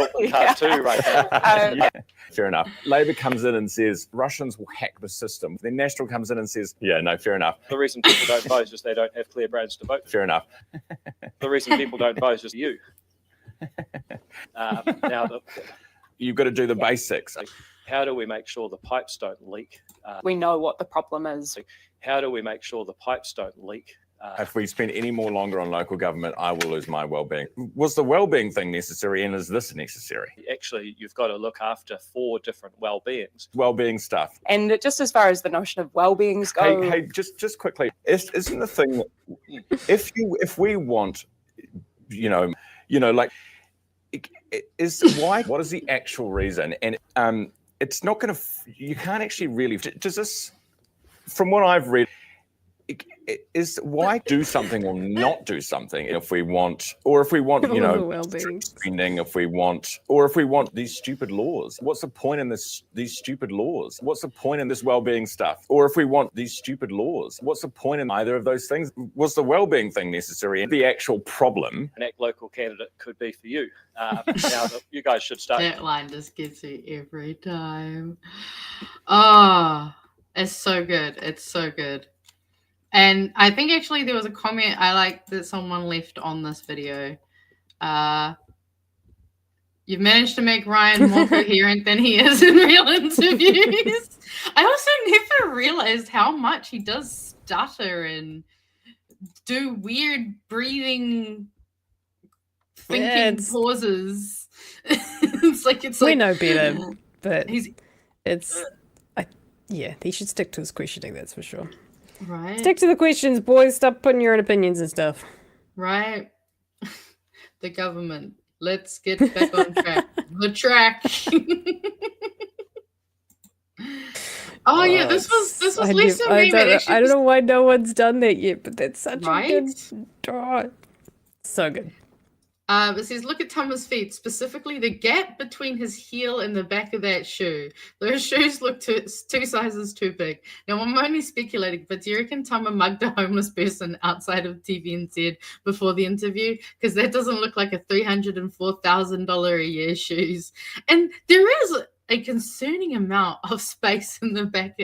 awkward card too, right now. Yeah, fair enough. Labor comes in and says Russians will hack the system. Then National comes in and says, yeah, no, fair enough. The reason people don't vote is they don't have clear brains to vote. Fair enough. The reason people don't vote is you. You've got to do the basics. How do we make sure the pipes don't leak? we know what the problem is. How do we make sure the pipes don't leak? If we spend any more longer on local government, I will lose my well-being. Was the well-being thing necessary, and is this necessary? Actually, you've got to look after 4 different well-beings. Well-being stuff. And just as far as the notion of well-beings go... Hey, just quickly, isn't the thing that if we want, like, what is the actual reason? And it's not going to, you can't actually really, does this, from what I've read, is why do something or not do something if we want well-being spending, if we want these stupid laws. What's the point in these stupid laws? What's the point in this well-being stuff? Or if we want these stupid laws, what's the point in either of those things? Was the well-being thing necessary? And the actual problem? An ACT local candidate could be for you. Now, you guys should start. That line just gets me every time. Oh, it's so good. It's so good. And I think actually there was a comment I like that someone left on this video. You've managed to make Ryan more coherent than he is in real interviews. I also never realized how much he does stutter and do weird breaking, thinking pauses. We know better, but he should stick to his questioning, that's for sure. Right. Stick to the questions, boys. Stop putting your own opinions and stuff. Right. The government. Let's get back on track. The track. Oh yeah, this was Lisa I Raymond. don't know why no one's done that yet, but that's such Right? a good. Oh, so good. It says, look at Tama's feet, specifically the gap between his heel and the back of that shoe. Those shoes look two sizes too big. Now, I'm only speculating, but do you reckon Tama mugged a homeless person outside of TVNZ before the interview? Because that doesn't look like a $304,000 a year shoes. And there is a concerning amount of space in the back.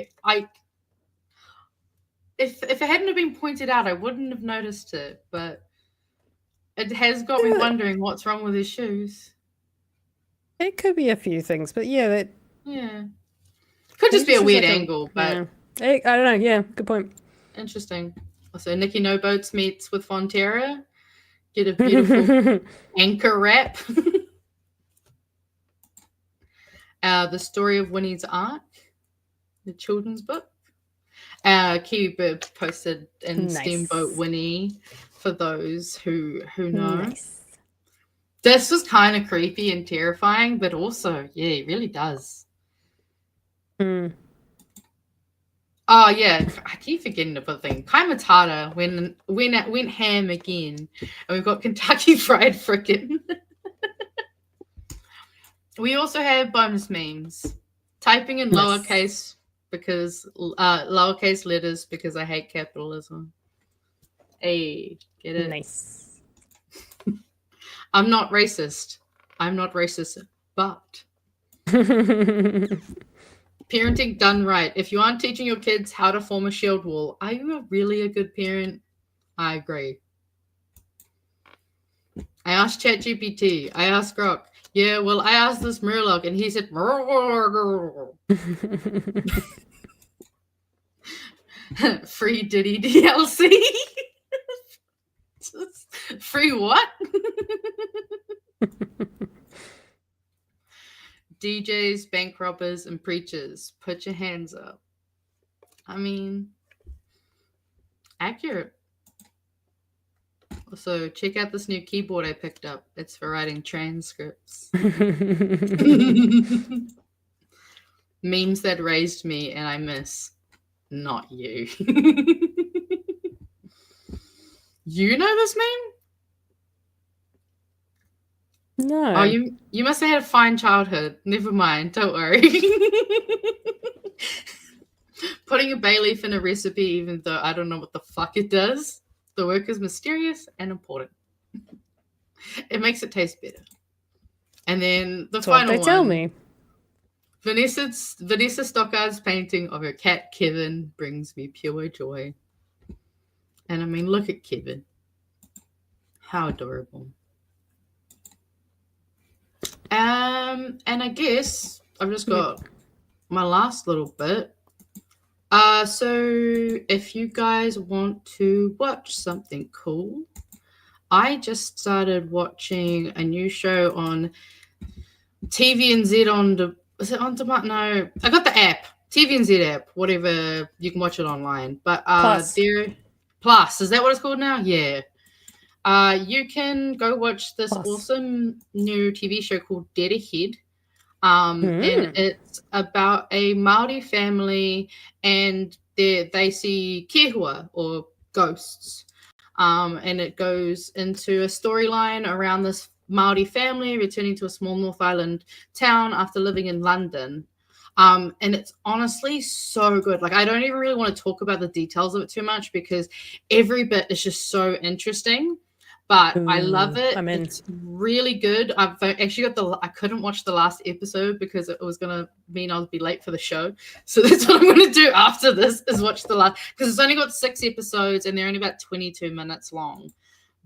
If it hadn't have been pointed out, I wouldn't have noticed it, but it has got me wondering what's wrong with his shoes. It could be a few things, but yeah, Could just be a weird like angle, but I don't know. Yeah, good point. interesting. Also, Nikki No Boats meets with Fonterra. Get a beautiful anchor wrap. The Story of Winnie's Ark, the children's book. Kiwi Bird posted in Nice. Steamboat Winnie for those who know. Nice. This was kind of creepy and terrifying, but also, yeah, it really does. Mm. Oh yeah, I keep forgetting to put the thing. Kai Matata went ham again, and we've got Kentucky Fried Frickin'. We also have bonus memes. Typing in lowercase because lowercase letters because I hate capitalism. Hey, get it? Nice. I'm not racist. But parenting done right. If you aren't teaching your kids how to form a shield wall, are you really a good parent? I agree. I asked ChatGPT. I asked Grok. Yeah, well, I asked this Murloc, and he said, free Diddy DLC. Free what? DJs, bank robbers, and preachers, put your hands up. I mean, accurate. Also, check out this new keyboard I picked up. It's for writing transcripts. Memes that raised me and I miss. Not you. You know this meme? No. Oh, you must have had a fine childhood. Never mind. Don't worry. Putting a bay leaf in a recipe, even though I don't know what the fuck it does. The work is mysterious and important. It makes it taste better. And then the That's final what they one. tell me. Vanessa Stockard's painting of her cat Kevin brings me pure joy. And I mean, look at Kevin. How adorable. And I guess I've just got my last little bit. So if you guys want to watch something cool, I just started watching a new show on TVNZ is it on demand? No, I got the app, TVNZ app, whatever, you can watch it online. But Plus, is that what it's called now? Yeah. You can go watch this awesome new TV show called Dead Ahead. And it's about a Maori family and they see kehua or ghosts. And it goes into a storyline around this Maori family returning to a small North Island town after living in London. And it's honestly so good. Like, I don't even really want to talk about the details of it too much because every bit is just so interesting. But I love it. I'm in. It's really good. I've actually got I couldn't watch the last episode because it was going to mean I'll be late for the show. So that's what I'm going to do after this is watch the last, because it's only got 6 episodes and they're only about 22 minutes long.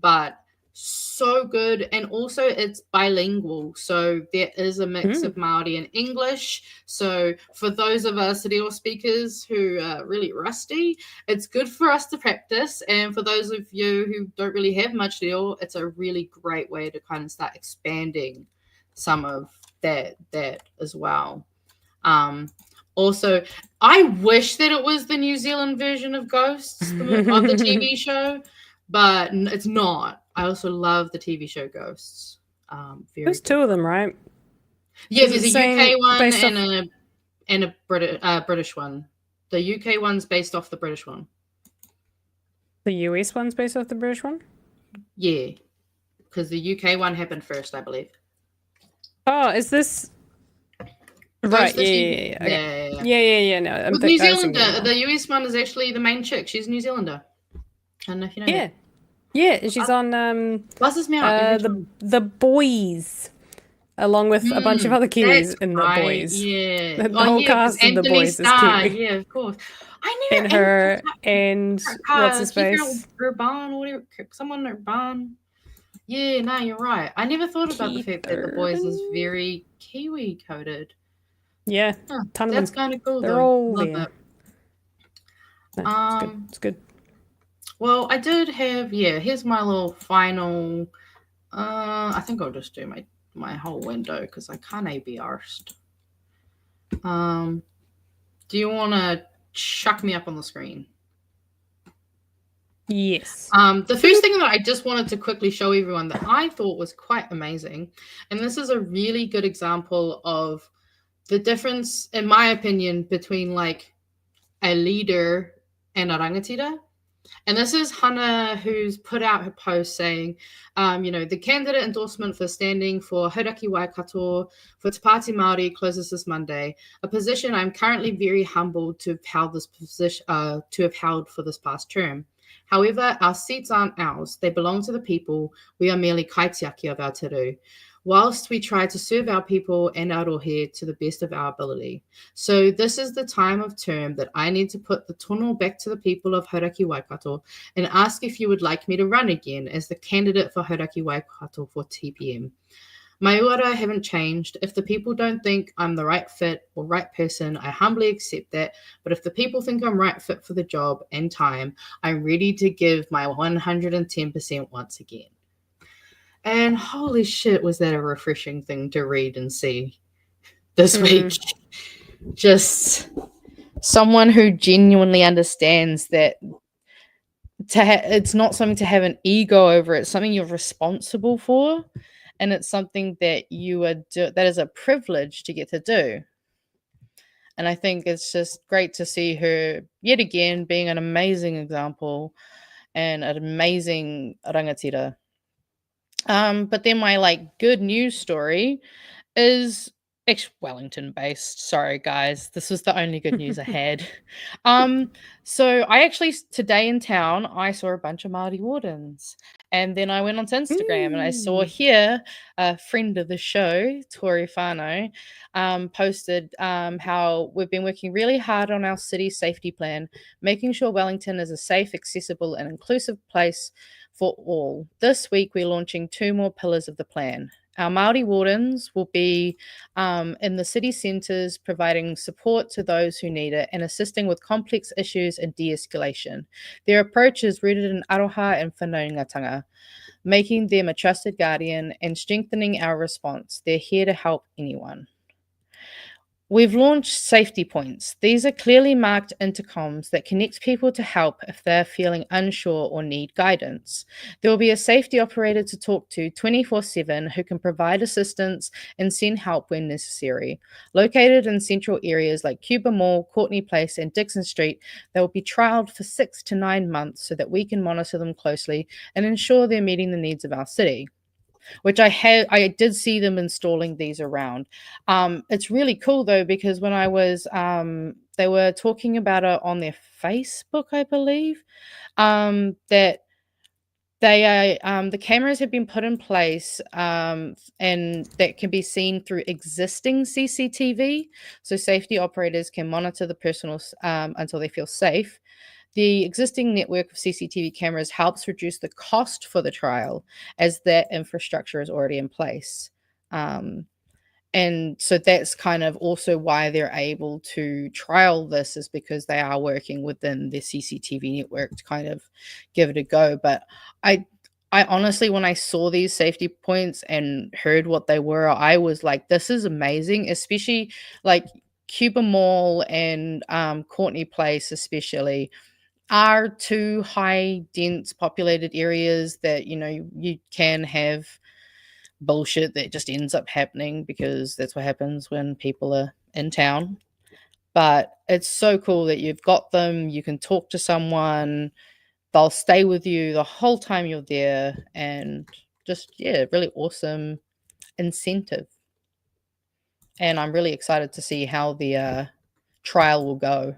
But so good. And also it's bilingual. So there is a mix of Maori and English. So for those of us reo speakers who are really rusty, it's good for us to practice. And for those of you who don't really have much reo, it's a really great way to kind of start expanding some of that as well. Also, I wish that it was the New Zealand version of Ghosts of the TV show, but it's not. I also love the TV show Ghosts. Very There's good. two of them, right? Yeah, Is it there's a same UK one based off- and a British one. The UK one's based off the British one. The US one's based off the British one? Yeah, because the UK one happened first, I believe. Oh, is this right? Yeah. Okay. Yeah. No, I'm With New Zealander, the US one is actually the main chick. She's a New Zealander. I don't know if you know. Yeah, yeah. She's on Buzzes me out. the Boys, along with a bunch of other Kiwis That's in the right, Boys. Yeah, The whole cast of the Anthony Boys is Starr, Kiwi. yeah, of course. I never And her and what's his face? Urban or whatever, someone Urban. Yeah, no, you're right. I never thought about the fact that the Boys is very Kiwi coded. Yeah, ton of That's them. kind of cool. They're though. all Love there. it. No, it's good. Well, I did have, here's my little final. I think I'll just do my whole window because I can't be arsed. Do you want to chuck me up on the screen? Yes. The first thing that I just wanted to quickly show everyone that I thought was quite amazing, and this is a really good example of the difference, in my opinion, between like a leader and a rangatira. And this is Hana, who's put out her post saying, the candidate endorsement for standing for Hauraki Waikato for Te Pāti Māori closes this Monday, a position I'm currently very humbled to have held this position, for this past term. However, our seats aren't ours. They belong to the people. We are merely kaitiaki of our te rau, whilst we try to serve our people and our rohe to the best of our ability. So this is the time of term that I need to put the tono back to the people of Hauraki Waikato and ask if you would like me to run again as the candidate for Hauraki Waikato for TPM. My uara haven't changed. If the people don't think I'm the right fit or right person, I humbly accept that. But if the people think I'm right fit for the job and time, I'm ready to give my 110% once again. And holy shit, was that a refreshing thing to read and see this week. Just someone who genuinely understands that it's not something to have an ego over. It's something you're responsible for. And it's something that that is a privilege to get to do. And I think it's just great to see her yet again being an amazing example and an amazing rangatira. But then my good news story is Wellington based. Sorry guys, this was the only good news I had. So I actually today in town I saw a bunch of Māori wardens, and then I went onto Instagram and I saw here a friend of the show, Tori Whānau, posted how we've been working really hard on our city safety plan, making sure Wellington is a safe, accessible and inclusive place for all. This week we're launching 2 more pillars of the plan. Our Māori wardens will be in the city centres providing support to those who need it and assisting with complex issues and de-escalation. Their approach is rooted in aroha and whanaungatanga, making them a trusted guardian and strengthening our response. They're here to help anyone. We've launched safety points. These are clearly marked intercoms that connect people to help if they're feeling unsure or need guidance. There will be a safety operator to talk to 24/7 who can provide assistance and send help when necessary. Located in central areas like Cuba Mall, Courtney Place and Dixon Street, they will be trialled for 6 to 9 months so that we can monitor them closely and ensure they're meeting the needs of our city. Which I did see them installing these around. It's really cool though, because when I was, they were talking about it on their Facebook, I believe, that they the cameras have been put in place, and that can be seen through existing CCTV, so safety operators can monitor the personal until they feel safe. The existing network of CCTV cameras helps reduce the cost for the trial as that infrastructure is already in place. And so that's kind of also why they're able to trial this, is because they are working within the CCTV network to kind of give it a go. But I honestly, when I saw these safety points and heard what they were, I was like, this is amazing, especially like Cuba Mall and Courtney Place especially are 2 high dense populated areas that you can have bullshit that just ends up happening because that's what happens when people are in town. But it's so cool that you've got them, you can talk to someone, they'll stay with you the whole time you're there, and just, yeah, really awesome incentive. And I'm really excited to see how the trial will go.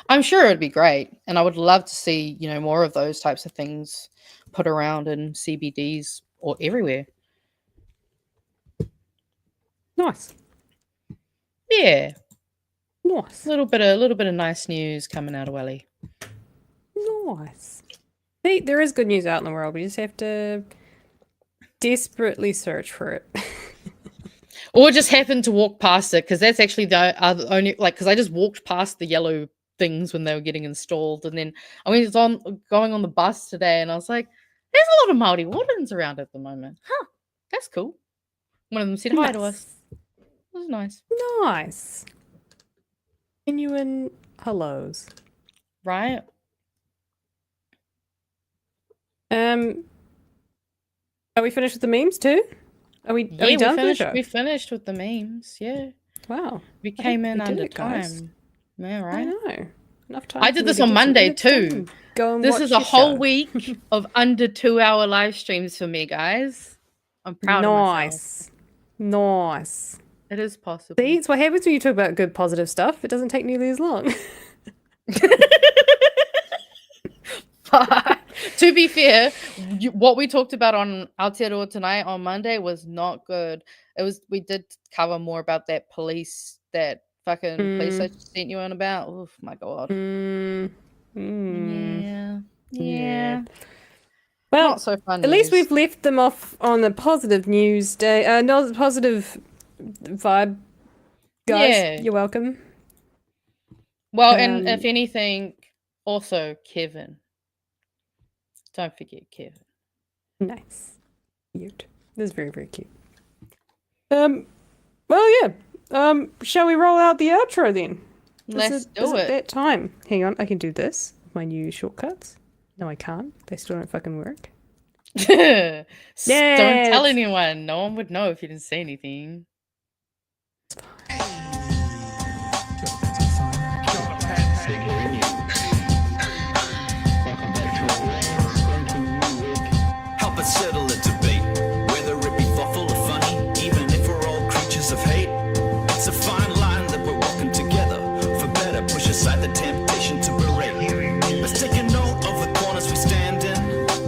I'm sure it'd be great, and I would love to see, you know, more of those types of things put around in CBDs or everywhere. Nice. Yeah, Nice. a little bit of nice news coming out of Welly. Nice. Hey, there is good news out in the world. We just have to desperately search for it. Or just happened to walk past it, because that's actually the only, like, because I just walked past the yellow things when they were getting installed, and then I was going on the bus today, and I was like, "There's a lot of Māori Wardens around at the moment, huh? That's cool." One of them said hi to us. It was nice, Nice. Genuine hellos. right? Are we finished with the memes too? Are we done for the show? We finised with the memes. Yeah, Wow. we came in we did under it, guys. time. Yeah, I right. know. Enough time. I for did me this to on get some Monday minutes done. too. Go and This watch is a your whole show. week of under 2-hour live streams for me, guys. I'm proud of myself. Nice. Nice. It is possible. See, it's what happens when you talk about good positive stuff. It doesn't take nearly as long. But to be fair, what we talked about on Aotearoa tonight on Monday was not good. We did cover more about that police I just sent you on about. Oh my god. Yeah. Well, Not so fun. at least news. we've left them off on a positive news day. Not a positive vibe, guys. Yeah. You're welcome. Well, and if anything, also Kevin. Don't forget Kevin. Nice. Cute. This is very, very cute. Well, yeah. Shall we roll out the outro then? Let's do is it. that time? Hang on, I can do this. My new shortcuts. No, I can't. They still don't fucking work. Don't tell Yes. anyone. No one would know if you didn't say anything. Help us settle a debate, whether it be thoughtful or funny, even if we're all creatures of hate. It's a fine line that we're walking together. For better, push aside the temptation to berate. Let's take a note of the corners we stand in.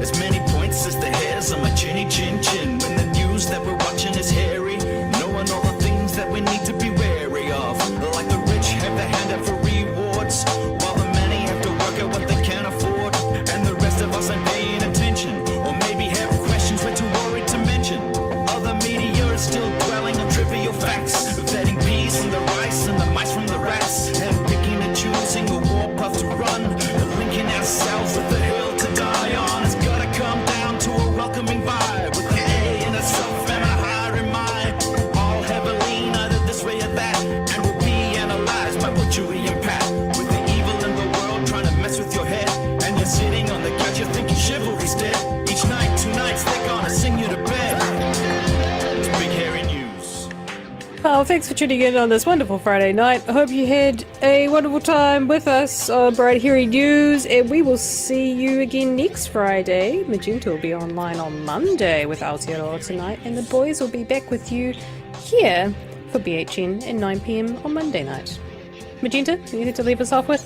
As many points as the hairs on my chinny chin chin. When the news that we're watching is hairy, knowing all the things that we need to be wary of. Like the rich have the hand out for rewards, while the many have to work out what they can afford. And the rest of us ain't paying attention, or maybe have questions we're too worried to mention. Other media is still dwelling on trivial facts, vetting peas from the rice and the mice from the rats, and picking and choosing a warpath to run, and linking ourselves with the hill to die on. It's gotta come down to a welcoming vibe, with an A in a self and a higher in mind. All heavily either this way or that, and we'll be analyzed by both Chewie and Pat. With the evil in the world trying to mess with your head, and you're sitting on the couch, you're thinking chivalry's dead. Each night, 2 nights, they're gonna sing you to bed. It's Big Hairy News. Well, thanks for tuning in on this wonderful Friday night. I hope you had a wonderful time with us on Bright Hairy News, and we will see you again next Friday. Magenta will be online on Monday with Aotearoa tonight, and the boys will be back with you here for BHN at 9 p.m. on Monday night. Magenta, anything to leave us off with?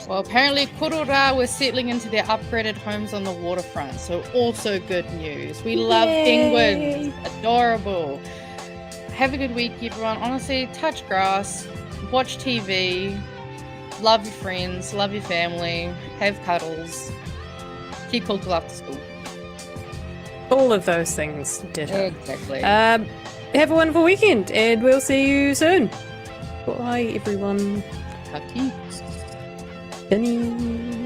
Well, apparently Korora was settling into their upgraded homes on the waterfront, so also good news. We love penguins. Adorable. Have a good week, everyone. Honestly, touch grass, watch TV, love your friends, love your family, have cuddles, keep cool till after school. All of those things, ditto. Exactly. Have a wonderful weekend, and we'll see you soon. Bye, everyone. Happy. Penny.